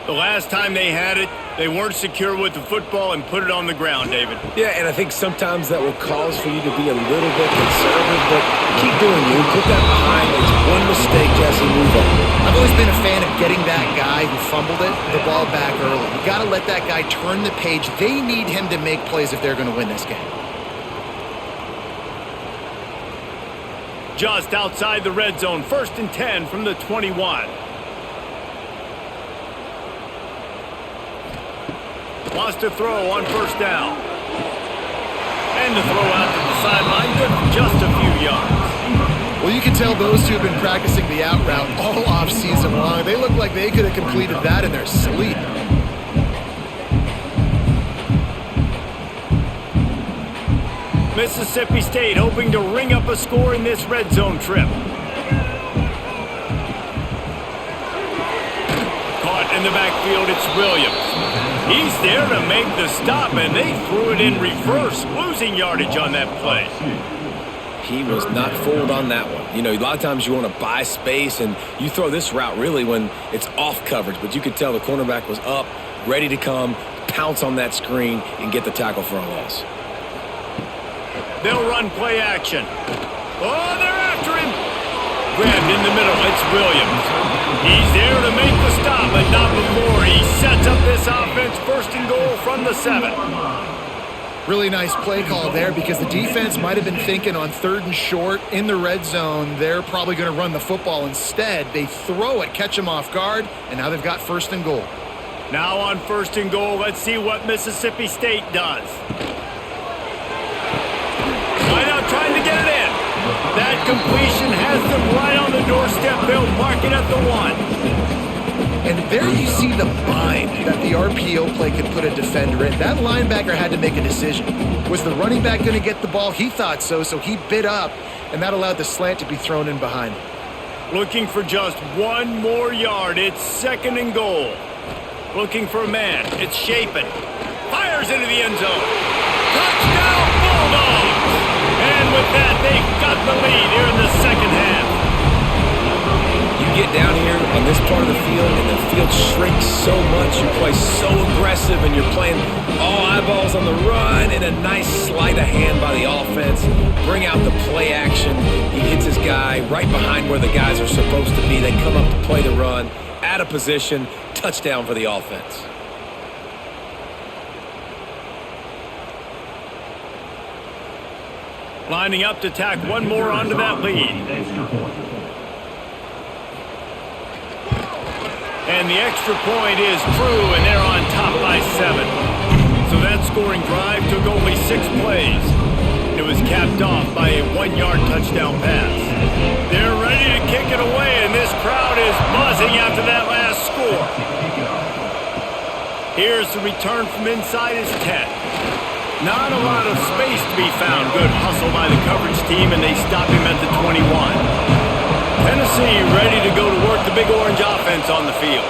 The last time they had it, they weren't secure with the football and put it on the ground, David. Yeah, and I think sometimes that will cause for you to be a little bit conservative, but keep doing you. Put that behind. It's one mistake, Jesse, move on. I've always been a fan of getting that guy who fumbled it, the ball back early. You got to let that guy turn the page. They need him to make plays if they're going to win this game. Just outside the red zone, 1st and 10 from the 21. Wants to throw on 1st down. And the throw out to the sideline, good for just a few yards. Well, you can tell those two have been practicing the out route all off season long. They look like they could have completed that in their sleep. Mississippi State hoping to ring up a score in this red zone trip. Caught in the backfield, it's Williams. He's there to make the stop, and they threw it in reverse, losing yardage on that play. He was not fooled on that one. You know, a lot of times you want to buy space, and you throw this route really when it's off coverage, but you could tell the cornerback was up, ready to come, pounce on that screen, and get the tackle for a loss. They'll run play action. Oh, they're after him. Grabbed in the middle, it's Williams. He's there to make the stop, but not before he sets up this offense 1st and goal from the 7. Really nice play call there because the defense might have been thinking on 3rd and short in the red zone. They're probably going to run the football. Instead, they throw it, catch them off guard, and now they've got 1st and goal. Now on 1st and goal, let's see what Mississippi State does. Right out trying to get it in. That completion has them right on the doorstep. They'll mark it at the 1. And there you see the bind that the RPO play could put a defender in. That linebacker had to make a decision. Was the running back going to get the ball? He thought so, so he bit up, and that allowed the slant to be thrown in behind him. Looking for just 1 more yard. It's 2nd and goal. Looking for a man. It's Shapen. Fires into the end zone. Touchdown, Bulldogs! And with that, they've got the lead here in the 2nd half. You get down here on this part of the field, and the field shrinks so much. You play so aggressive, and you're playing all eyeballs on the run, and a nice sleight of hand by the offense. Bring out the play action. He hits his guy right behind where the guys are supposed to be. They come up to play the run, out of position, touchdown for the offense. Lining up to tack 1 more onto that lead. And the extra point is true, and they're on top by 7. So that scoring drive took only 6 plays. It was capped off by a 1-yard touchdown pass. They're ready to kick it away, and this crowd is buzzing after that last score. Here's the return from inside his 10. Not a lot of space to be found. Good hustle by the coverage team, and they stop him at the 21. Tennessee ready to go to work the Big Orange offense on the field.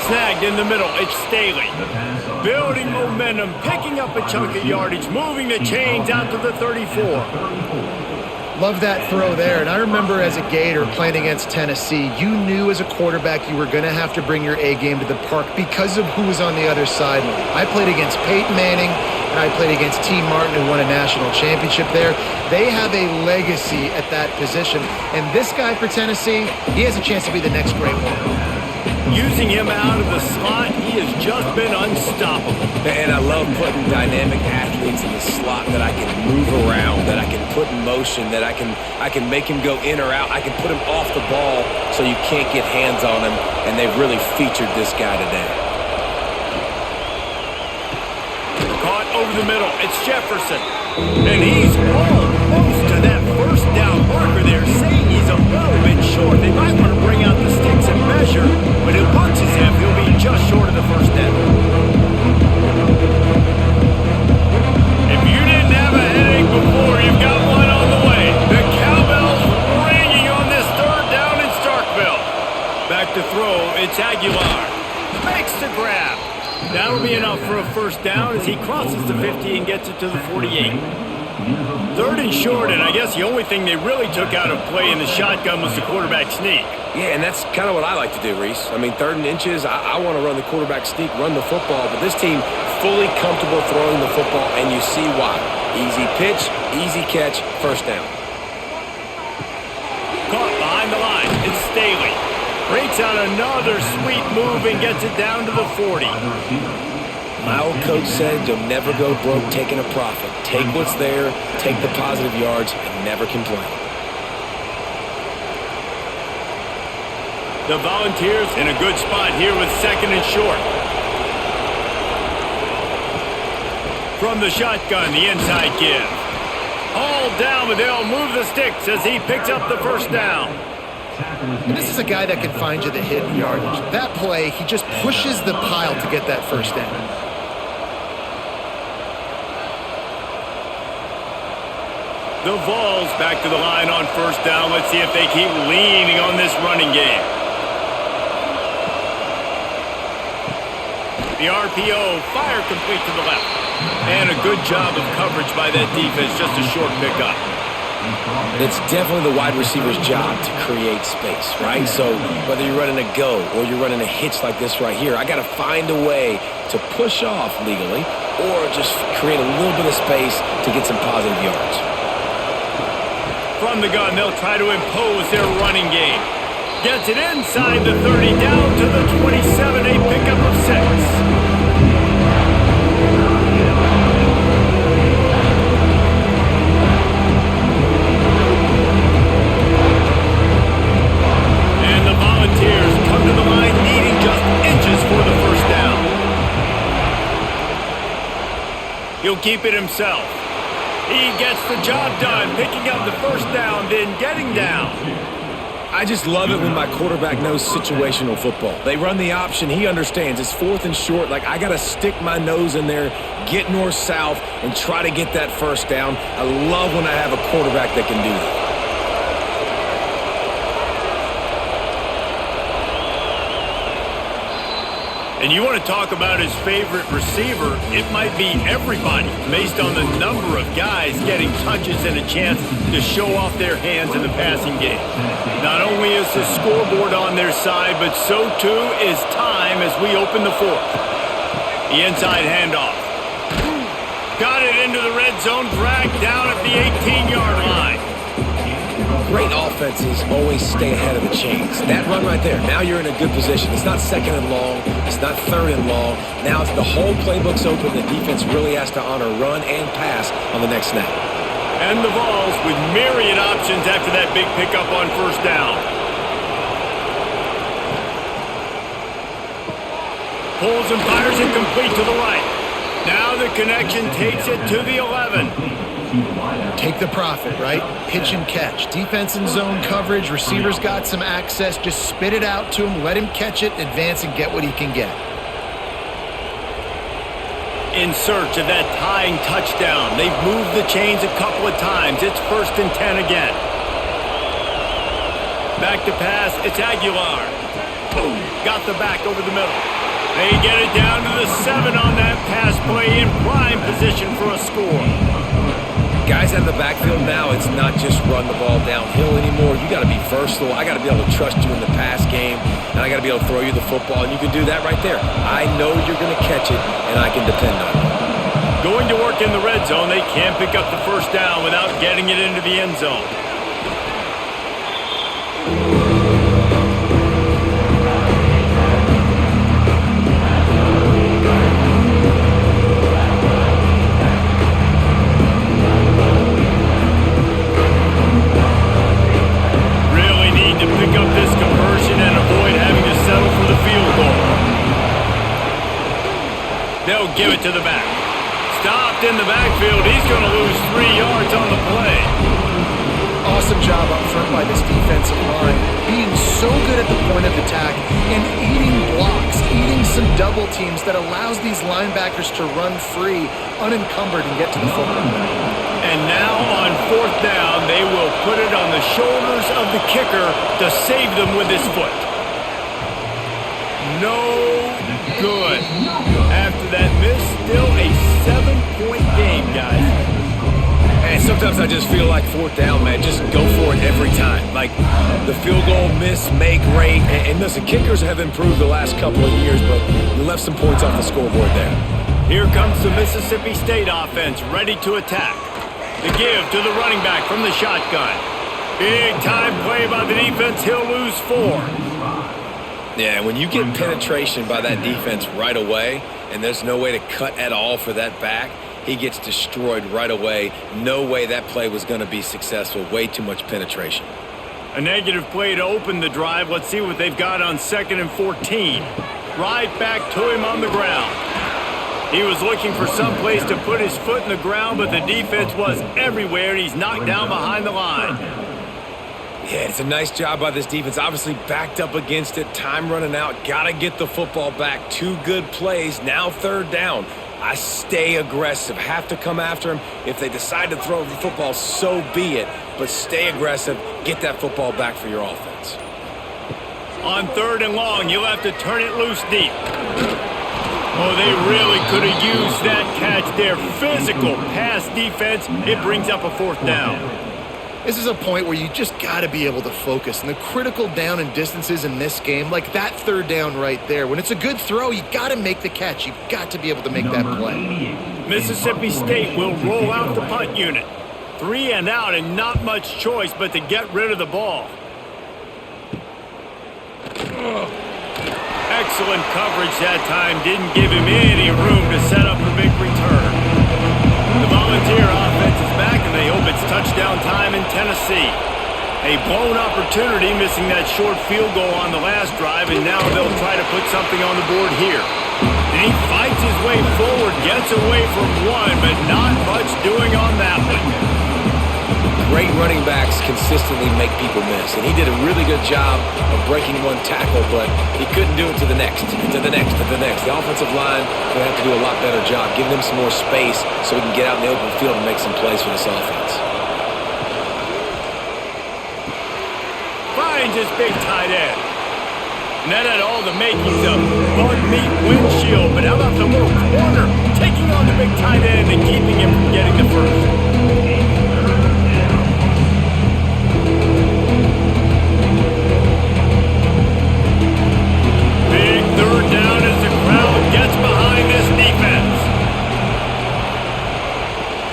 Snagged in the middle, it's Staley. Building momentum, picking up a chunk of yardage, moving the chains out to the 34. Love that throw there. And I remember as a Gator playing against Tennessee, you knew as a quarterback you were going to have to bring your A game to the park because of who was on the other sideline. I played against Peyton Manning, and I played against T. Martin, who won a national championship there. They have a legacy at that position. And this guy for Tennessee, he has a chance to be the next great one. Using him out of the slot, he has just been unstoppable. And I love putting dynamic athletes in the slot that I can move around, that I can put in motion, that I can make him go in or out. I can put him off the ball so you can't get hands on him, and they've really featured this guy today. Caught over the middle, it's Jefferson. And he's almost to that first down marker there, saying he's a little bit short. They might want to bring out the sticks and measure, but it looks as if he'll be just short of the first down. If you didn't have a headache before, you've got one on the way. The cowbell's ringing on this third down in Starkville. Back to throw, it's Aguilar. Makes the grab. That'll be enough for a first down as he crosses the 50 and gets it to the 48. Third and short, and I guess the only thing they really took out of play in the shotgun was the quarterback sneak. Yeah, and that's kind of what I like to do, Reese. I mean, third and inches, I want to run the quarterback sneak, run the football, but this team fully comfortable throwing the football, and you see why. Easy pitch, easy catch, first down. Caught behind the line, it's Staley. Breaks out another sweet move and gets it down to the 40. My old coach said you'll never go broke taking a profit. Take what's there, take the positive yards, and never complain. The Volunteers in a good spot here with second and short. From the shotgun, the inside give. All down, but they'll move the sticks as he picks up the first down. And this is a guy that can find you the hidden yardage. That play, he just pushes the pile to get that first down. The Vols back to the line on first down. Let's see if they keep leaning on this running game. The RPO, fire complete to the left. And a good job of coverage by that defense, just a short pickup. It's definitely the wide receiver's job to create space, right? So whether you're running a go or you're running a hitch like this right here, I got to find a way to push off legally or just create a little bit of space to get some positive yards. From the gun, they'll try to impose their running game. Gets it inside the 30, down to the 27, a pickup of 6. Come to the line needing just inches for the first down. He'll keep it himself. He gets the job done, picking up the first down, then getting down. I just love it when my quarterback knows situational football. They run the option. He understands. It's fourth and short. Like, I got to stick my nose in there, get north-south, and try to get that first down. I love when I have a quarterback that can do that. And you want to talk about his favorite receiver, it might be everybody based on the number of guys getting touches and a chance to show off their hands in the passing game. Not only is the scoreboard on their side, but so too is time as we open the fourth. The inside handoff. Got it into the red zone, dragged down at the 18-yard line. Great offenses always stay ahead of the chains. That run right there, now you're in a good position. It's not second and long. It's not third and long. Now it's the whole playbook's open. The defense really has to honor run and pass on the next snap. And the Vols with myriad options after that big pickup on first down. Pulls and fires it complete to the right. Now the connection takes it to the 11. Take the profit, right? Pitch and catch. Defense and zone coverage. Receivers got some access. Just spit it out to him. Let him catch it, advance, and get what he can get. In search of that tying touchdown. They've moved the chains a couple of times. It's 1st and 10 again. Back to pass, it's Aguilar. Got the back over the middle. They get it down to the 7 on that pass play in prime position for a score. Guys out of the backfield now, it's not just run the ball downhill anymore. You got to be versatile. I got to be able to trust you in the pass game, and I got to be able to throw you the football, and you can do that right there. I know you're going to catch it, and I can depend on it. Going to work in the red zone, they can't pick up the first down without getting it into the end zone. They'll give it to the back. Stopped in the backfield. He's going to lose 3 yards on the play. Awesome job up front by this defensive line. Being so good at the point of attack and eating blocks, eating some double teams that allows these linebackers to run free, unencumbered, and get to the football. And now on 4th down, they will put it on the shoulders of the kicker to save them with his foot. No good. After that miss, still a 7-point game, guys. And sometimes I just feel like 4th down, man, just go for it every time. Like the field goal miss, make rate. And listen, kickers have improved the last couple of years, but you left some points off the scoreboard there. Here comes the Mississippi State offense, ready to attack. The give to the running back from the shotgun. Big time play by the defense. He'll lose 4. Yeah, when you get penetration by that defense right away, and there's no way to cut at all for that back, he gets destroyed right away. No way that play was going to be successful. Way too much penetration. A negative play to open the drive. Let's see what they've got on 2nd and 14. Right back to him on the ground. He was looking for some place to put his foot in the ground, but the defense was everywhere, and he's knocked down behind the line. Yeah, it's a nice job by this defense. Obviously backed up against it. Time running out. Got to get the football back. 2 good plays. Now 3rd down. I stay aggressive. Have to come after him. If they decide to throw the football, so be it. But stay aggressive. Get that football back for your offense. On 3rd and long, you'll have to turn it loose deep. Oh, they really could have used that catch there. Physical pass defense. It brings up a 4th down. This is a point where you just got to be able to focus. And the critical down and distances in this game, like that 3rd down right there, when it's a good throw, you got to make the catch. You've got to be able to make that play. Mississippi State will roll out the punt unit. 3 and out and not much choice but to get rid of the ball. Excellent coverage that time. Didn't give him any room to set up a big return. The Volunteer offense is back, and they hope it's touchdown time in Tennessee. A blown opportunity, missing that short field goal on the last drive, and now they'll try to put something on the board here. And he fights his way forward, gets away from one, but not much doing on that one. Great running backs consistently make people miss, and he did a really good job of breaking one tackle, but he couldn't do it to the next, and to the next, to the next. The offensive line will have to do a lot better job, giving him some more space so he can get out in the open field and make some plays for this offense. Finds his big tight end. And that had all the makings of bug meat windshield, but how about the little corner taking on the big tight end and keeping him from getting the first? Big 3rd down as the crowd gets behind this defense.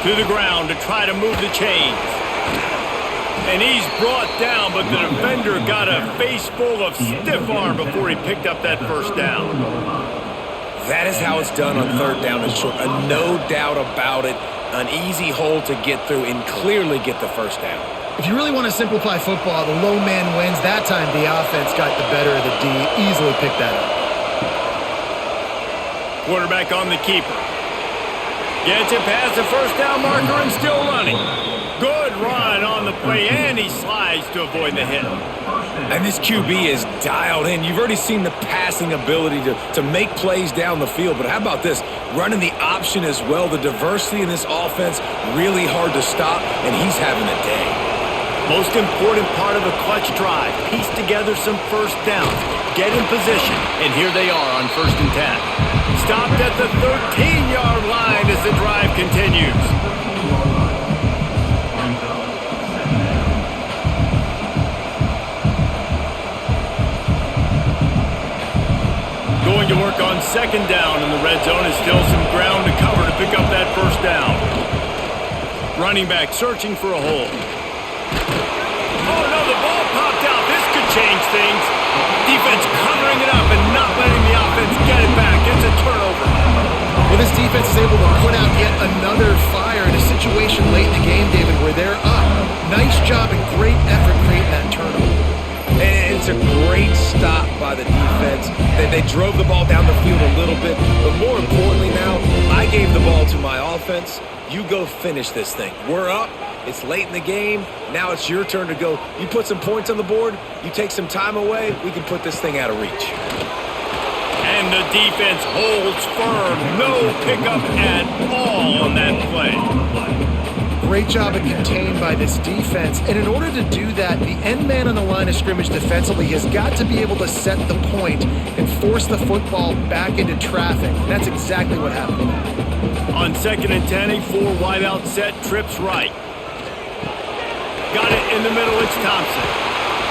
To the ground to try to move the chains. And he's brought down, but the defender got a face full of stiff arm before he picked up that 1st down. That is how it's done on 3rd down and short. No doubt about it. An easy hole to get through and clearly get the 1st down. If you really want to simplify football, the low man wins. That time the offense got the better of the D. Easily picked that up. Quarterback on the keeper. Gets it past the 1st down marker and still running. Good run on the play, and he slides to avoid the hit. And this QB is dialed in. You've already seen the passing ability to make plays down the field, but how about this? Running the option as well. The diversity in this offense, really hard to stop, and he's having a day. Most important part of a clutch drive. Piece together some first downs. Get in position. And here they are on 1st and 10. Stopped at the 13-yard line as the drive continues. Going to work on 2nd down in the red zone, and still some ground to cover to pick up that 1st down. Running back searching for a hole. Oh no, the ball popped out. This could change things. Defense covering it up and not letting the offense get it back. It's a turnover. Well, this defense is able to put out yet another fire in a situation late in the game, David, where they're up. Nice job and great effort creating that turnover. And it's a great stop by the defense. They drove the ball down the field a little bit, but more importantly now, I gave the ball to my offense. You go finish this thing. We're up. It's late in the game. Now it's your turn to go. You put some points on the board. You take some time away. We can put this thing out of reach. And the defense holds firm. No pickup at all on that play. Great job of contained by this defense. And in order to do that, the end man on the line of scrimmage defensively has got to be able to set the point and force the football back into traffic. And that's exactly what happened. On 2nd and 10, a 4 wideout set, trips right. Got it in the middle, it's Thompson.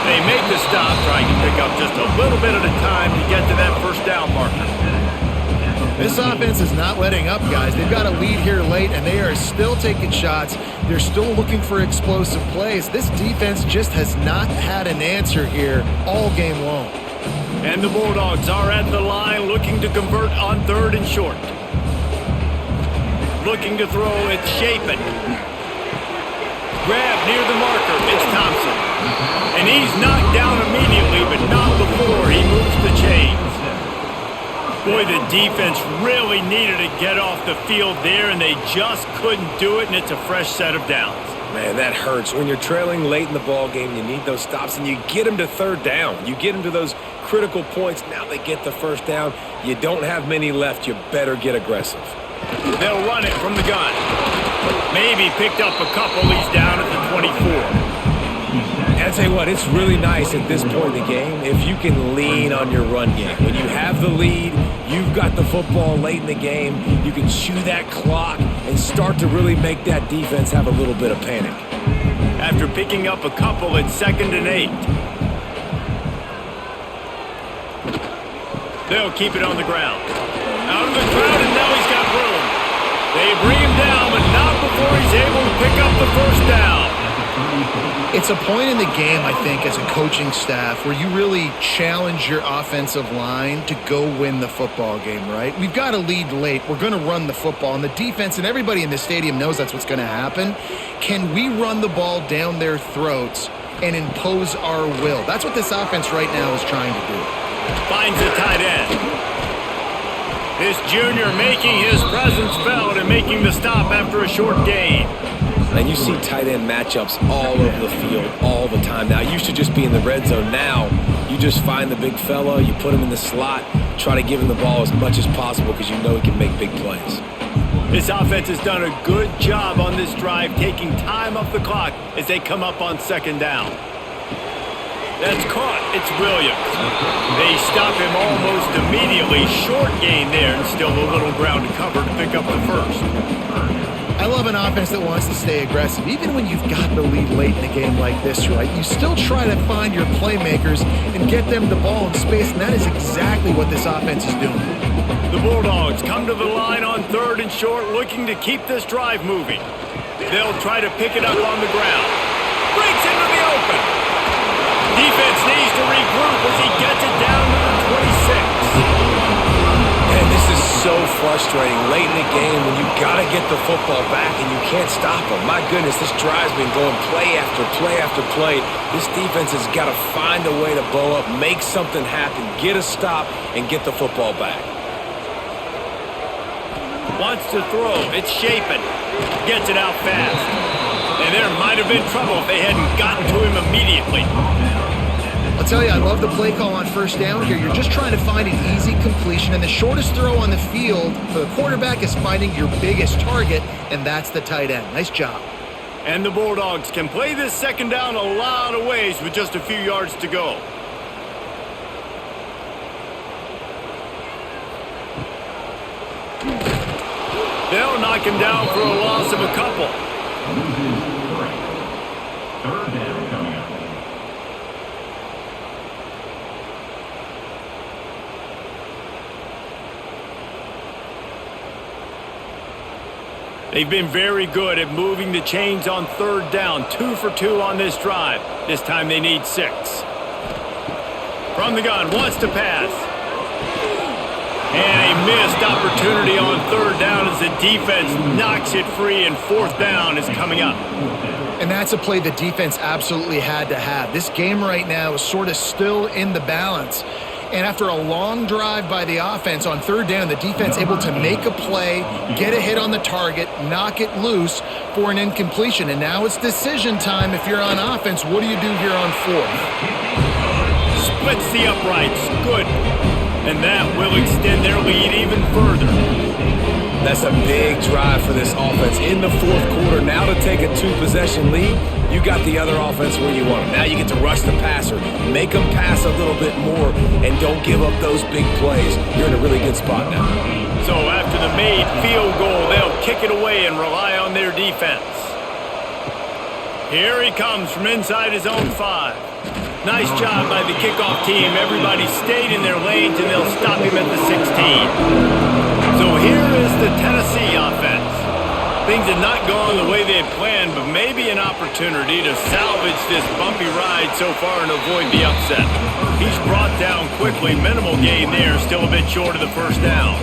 They make the stop, trying to pick up just a little bit at a time to get to that 1st down marker. This offense is not letting up, guys. They've got a lead here late, and they are still taking shots. They're still looking for explosive plays. This defense just has not had an answer here all game long. And the Bulldogs are at the line looking to convert on 3rd and short. Looking to throw, it's Chapin. Grab near the marker, it's Thompson. And he's knocked down immediately, but not before he moves the chains. Boy, the defense really needed to get off the field there, and they just couldn't do it, and it's a fresh set of downs. Man, that hurts. When you're trailing late in the ball game, you need those stops, and you get them to 3rd down. You get them to those critical points. Now they get the 1st down. You don't have many left. You better get aggressive. They'll run it from the gun. Maybe picked up a couple. He's down at the 24. I'll tell you what, it's really nice at this point in the game if you can lean on your run game. When you have the lead, you've got the football late in the game, you can chew that clock and start to really make that defense have a little bit of panic. After picking up a couple, it's 2nd and 8. They'll keep it on the ground. Out of the crowd, and now he's got room. They bring him down, but not before he's able to pick up the 1st down. It's a point in the game, I think, as a coaching staff where you really challenge your offensive line to go win the football game, right? We've got a lead late. We're going to run the football, and the defense and everybody in the stadium knows that's what's going to happen. Can we run the ball down their throats and impose our will? That's what this offense right now is trying to do. Finds a tight end. This junior making his presence felt and making the stop after a short gain. And you see tight end matchups all over the field all the time. Now, it used to just be in the red zone. Now, you just find the big fella, you put him in the slot, try to give him the ball as much as possible because you know he can make big plays. This offense has done a good job on this drive, taking time off the clock as they come up on 2nd down. That's caught. It's Williams. They stop him almost immediately. Short gain there, and still a little ground to cover to pick up the 1st. I love an offense that wants to stay aggressive. Even when you've got the lead late in a game like this, right, you still try to find your playmakers and get them the ball in space, and that is exactly what this offense is doing. The Bulldogs come to the line on 3rd and short, looking to keep this drive moving. They'll try to pick it up on the ground. Breaks into the open. Defense needs to regroup as he gets it down to the 26. And this is so frustrating late in the game when you got to get the football back and you can't stop them. My goodness, this drive's been going play after play after play. This defense has got to find a way to bow up, make something happen, get a stop, and get the football back. Wants to throw. It's Chapin. Gets it out fast. And there might have been trouble if they hadn't gotten to him immediately. I'll tell you, I love the play call on 1st down here. You're just trying to find an easy completion, and the shortest throw on the field for the quarterback is finding your biggest target, and that's the tight end. Nice job. And the Bulldogs can play this second down a lot of ways with just a few yards to go. They'll knock him down for a loss of a couple. Loses 3. Third down coming up. They've been very good at moving the chains on third down. 2 for 2 on this drive. This time they need 6. From the gun, wants to pass. And a missed opportunity on third down as the defense knocks it free, and fourth down is coming up. And that's a play the defense absolutely had to have. This game right now is sort of still in the balance. And after a long drive by the offense on third down, the defense able to make a play, get a hit on the target, knock it loose for an incompletion. And now it's decision time if you're on offense. What do you do here on fourth? Splits the uprights. Good. And that will extend their lead even further. That's a big drive for this offense in the fourth quarter. Now to take a 2-possession lead, you got the other offense where you want them. Now you get to rush the passer, make them pass a little bit more, and don't give up those big plays. You're in a really good spot now. So after the made field goal, they'll kick it away and rely on their defense. Here he comes from inside his own 5. Nice job by the kickoff team. Everybody stayed in their lanes, and they'll stop him at the 16. So here is the Tennessee offense. Things had not gone the way they had planned, but maybe an opportunity to salvage this bumpy ride so far and avoid the upset. He's brought down quickly. Minimal gain there, still a bit short of the first down.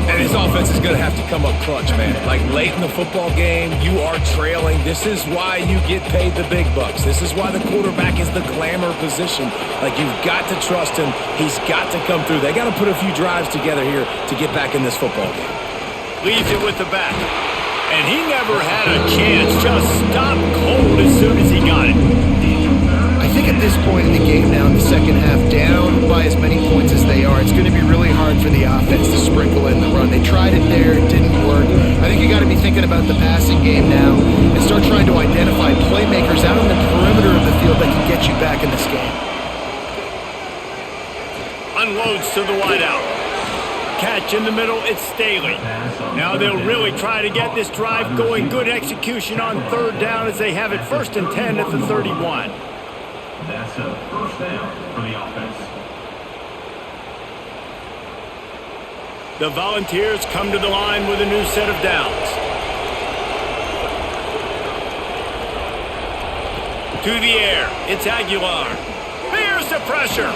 And his offense is going to have to come up clutch, man. Like late in the football game, you are trailing. This is why you get paid the big bucks. This is why the quarterback is the glamour position. Like, you've got to trust him. He's got to come through. They got to put a few drives together here to get back in this football game. Leaves it with the back. And he never had a chance. Just stopped cold as soon as he got it. I think at this point in the game now, in the second half, down by as many points as they are, it's going to be really hard for the offense to sprinkle in the run. They tried it there, it didn't work. I think you got to be thinking about the passing game now and start trying to identify playmakers out on the perimeter of the field that can get you back in this game. Unloads to the wideout. Catch in the middle, it's Staley. Now they'll really try to get this drive going. Good execution on third down as they have it 1st and 10 at the 31. That's a first down for the offense. The Volunteers come to the line with a new set of downs. To the air, it's Aguilar. Here's the pressure.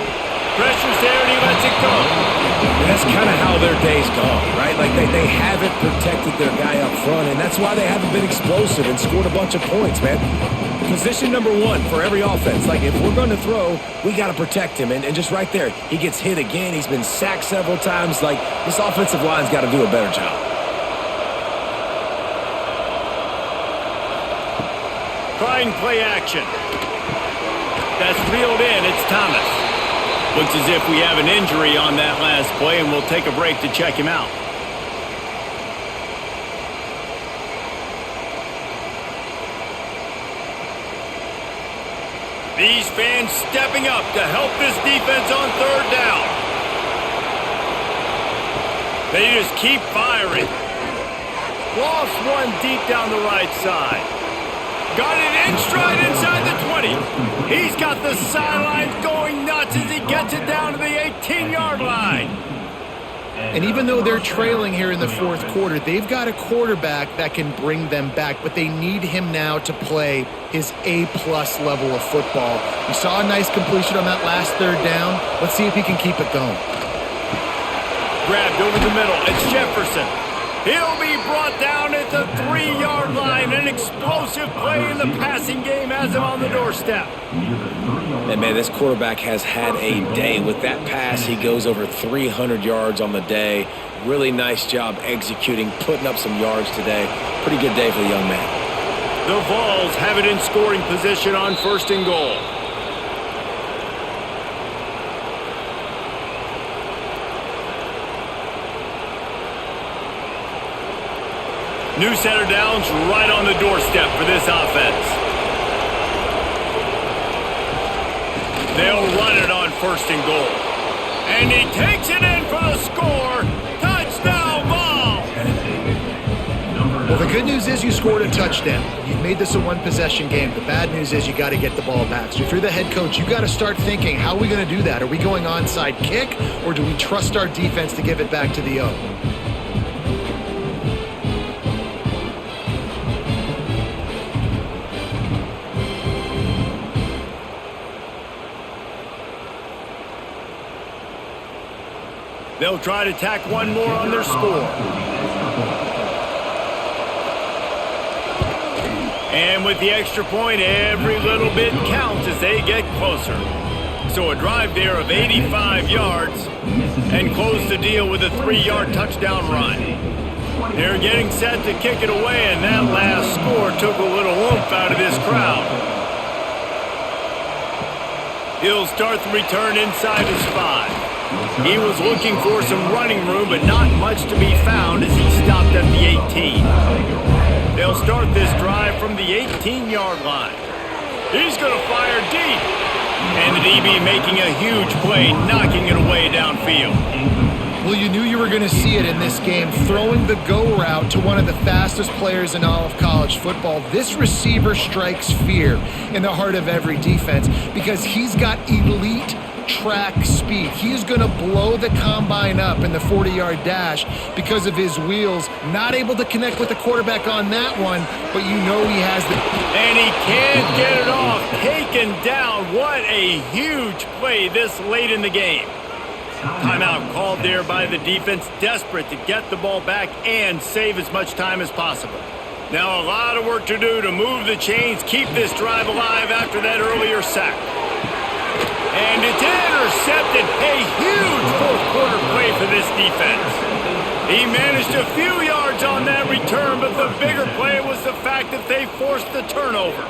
Pressure's there and he lets it go. And that's kind of how their day's gone, right? Like they haven't protected their guy up front, and that's why they haven't been explosive and scored a bunch of points, man. Position number 1 for every offense. Like, if we're going to throw, we got to protect him. And just right there, he gets hit again. He's been sacked several times. Like, this offensive line's got to do a better job. Trying play action. That's reeled in. It's Thomas. Looks as if we have an injury on that last play, and we'll take a break to check him out. These fans stepping up to help this defense on third down. They just keep firing. Lost one deep down the right side. Got it in stride inside the 20. He's got the sidelines going nuts as he gets it down to the 18-yard line. And even though they're trailing here in the fourth quarter, they've got a quarterback that can bring them back, but they need him now to play his A-plus level of football. We saw a nice completion on that last third down. Let's see if he can keep it going. Grabbed over the middle. It's Jefferson. He'll be brought down at the 3-yard line. An explosive play in the passing game has him on the doorstep. And, man, this quarterback has had a day. With that pass, he goes over 300 yards on the day. Really nice job executing, putting up some yards today. Pretty good day for the young man. The Vols have it in scoring position on 1st and goal. New center downs right on the doorstep for this offense. They'll run it on 1st and goal. And he takes it in for the score. Touchdown ball! Well, the good news is you scored a touchdown. You've made this a one-possession game. The bad news is you got to get the ball back. So if you're the head coach, you got to start thinking, how are we going to do that? Are we going onside kick, or do we trust our defense to give it back to the O? They'll try to tack one more on their score. And with the extra point, every little bit counts as they get closer. So a drive there of 85 yards and close the deal with a 3-yard touchdown run. They're getting set to kick it away, and that last score took a little oomph out of this crowd. He'll start the return inside his 5. He was looking for some running room, but not much to be found as he stopped at the 18. They'll start this drive from the 18-yard line. He's going to fire deep. And the DB making a huge play, knocking it away downfield. Well, you knew you were going to see it in this game, throwing the go route to one of the fastest players in all of college football. This receiver strikes fear in the heart of every defense because he's got elite track speed. He's going to blow the combine up in the 40-yard dash because of his wheels. Not able to connect with the quarterback on that one, but you know he has the... And he can't get it off. Taken down. What a huge play this late in the game. Timeout called there by the defense, desperate to get the ball back and save as much time as possible. Now a lot of work to do to move the chains, keep this drive alive after that earlier sack. And it's intercepted. A huge fourth-quarter play for this defense. He managed a few yards on that return, but the bigger play was the fact that they forced the turnover.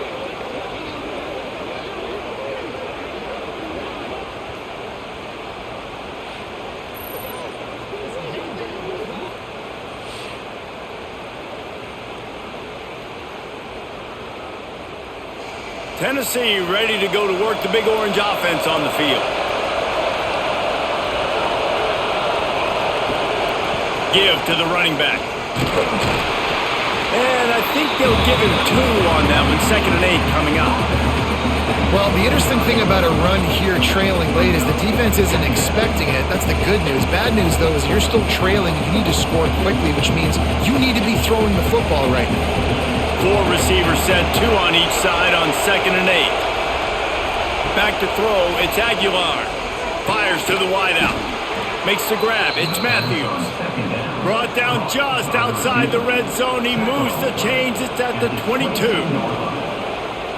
Tennessee ready to go to work the Big Orange offense on the field. Give to the running back. And I think they'll give him 2 on that one. 2nd and 8 coming up. Well, the interesting thing about a run here trailing late is the defense isn't expecting it. That's the good news. Bad news, though, is you're still trailing. You need to score quickly, which means you need to be throwing the football right now. 4 receivers set, 2 on each side on 2nd and 8. Back to throw, it's Aguilar. Fires to the wideout. Makes the grab, it's Matthews. Brought down just outside the red zone. He moves the chains, it's at the 22.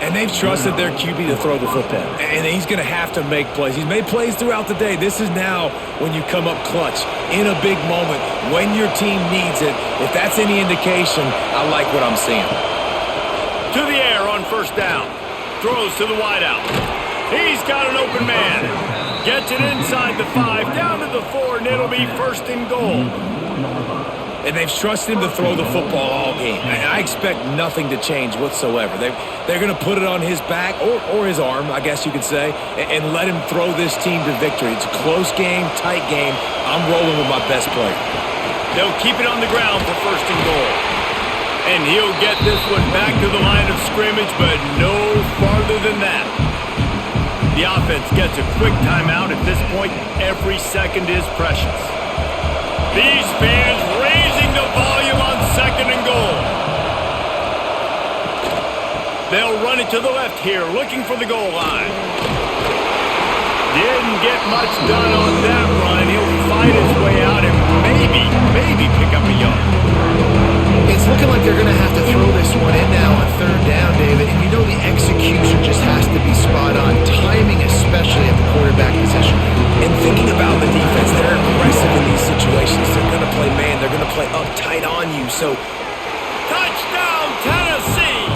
And they've trusted their QB to throw the football. And he's going to have to make plays. He's made plays throughout the day. This is now when you come up clutch in a big moment when your team needs it. If that's any indication, I like what I'm seeing. To the air on 1st down. Throws to the wideout. He's got an open man. Gets it inside the 5, down to the 4, and it'll be 1st and goal. And they've trusted him to throw the football all game. And I expect nothing to change whatsoever. They're going to put it on his back, or his arm, I guess you could say, and let him throw this team to victory. It's a close game, tight game. I'm rolling with my best player. They'll keep it on the ground for 1st and goal. And he'll get this one back to the line of scrimmage, but no farther than that. The offense gets a quick timeout. At this point, every second is precious. These fans raising the volume on 2nd and goal. They'll run it to the left here, looking for the goal line. Didn't get much done on that run. He'll fight his way out and maybe pick up a yard. It's looking like they're going to have to throw this one in now on 3rd down, David. And you know the execution just has to be spot on. Timing especially at the quarterback position. And thinking about the defense, they're aggressive in these situations. They're going to play man. They're going to play up tight on you. So, touchdown, Tennessee!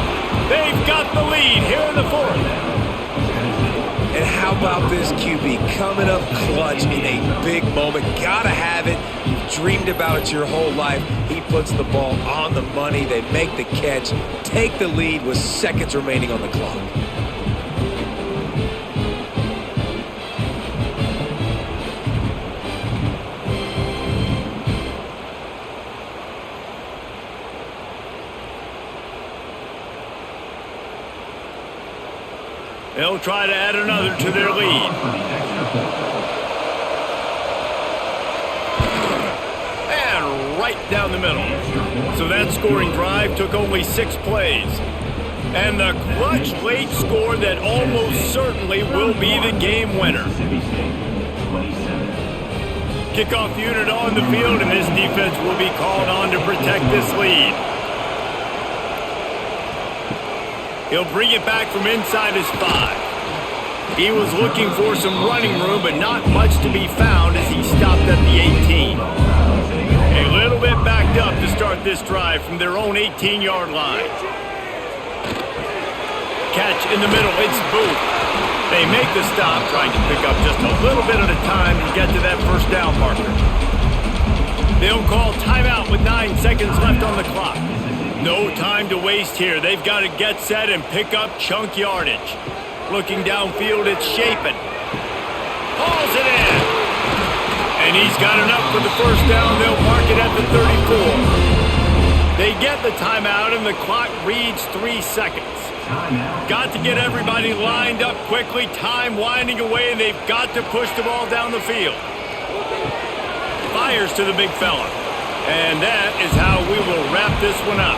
They've got the lead here in the 4th. And how about this QB coming up clutch in a big moment? Gotta have it. dreamed about it your whole life. He puts the ball on the money. They make the catch, take the lead with seconds remaining on the clock. They'll try to add another to their lead. And right down the middle. So that scoring drive took only 6 plays. And the clutch late score that almost certainly will be the game winner. Kickoff unit on the field, and this defense will be called on to protect this lead. He'll bring it back from inside his 5. He was looking for some running room, but not much to be found as he stopped at the 18. A little bit backed up to start this drive from their own 18-yard line. Catch in the middle, it's Booth. They make the stop, trying to pick up just a little bit at a time to get to that first down marker. They'll call timeout with 9 seconds left on the clock. No time to waste here. They've got to get set and pick up chunk yardage. Looking downfield, it's Shapen. Hauls it in. And he's got enough for the first down. They'll mark it at the 34. They get the timeout, and the clock reads 3 seconds. Got to get everybody lined up quickly. Time winding away, and they've got to push the ball down the field. Fires to the big fella. And that is how we will wrap this one up.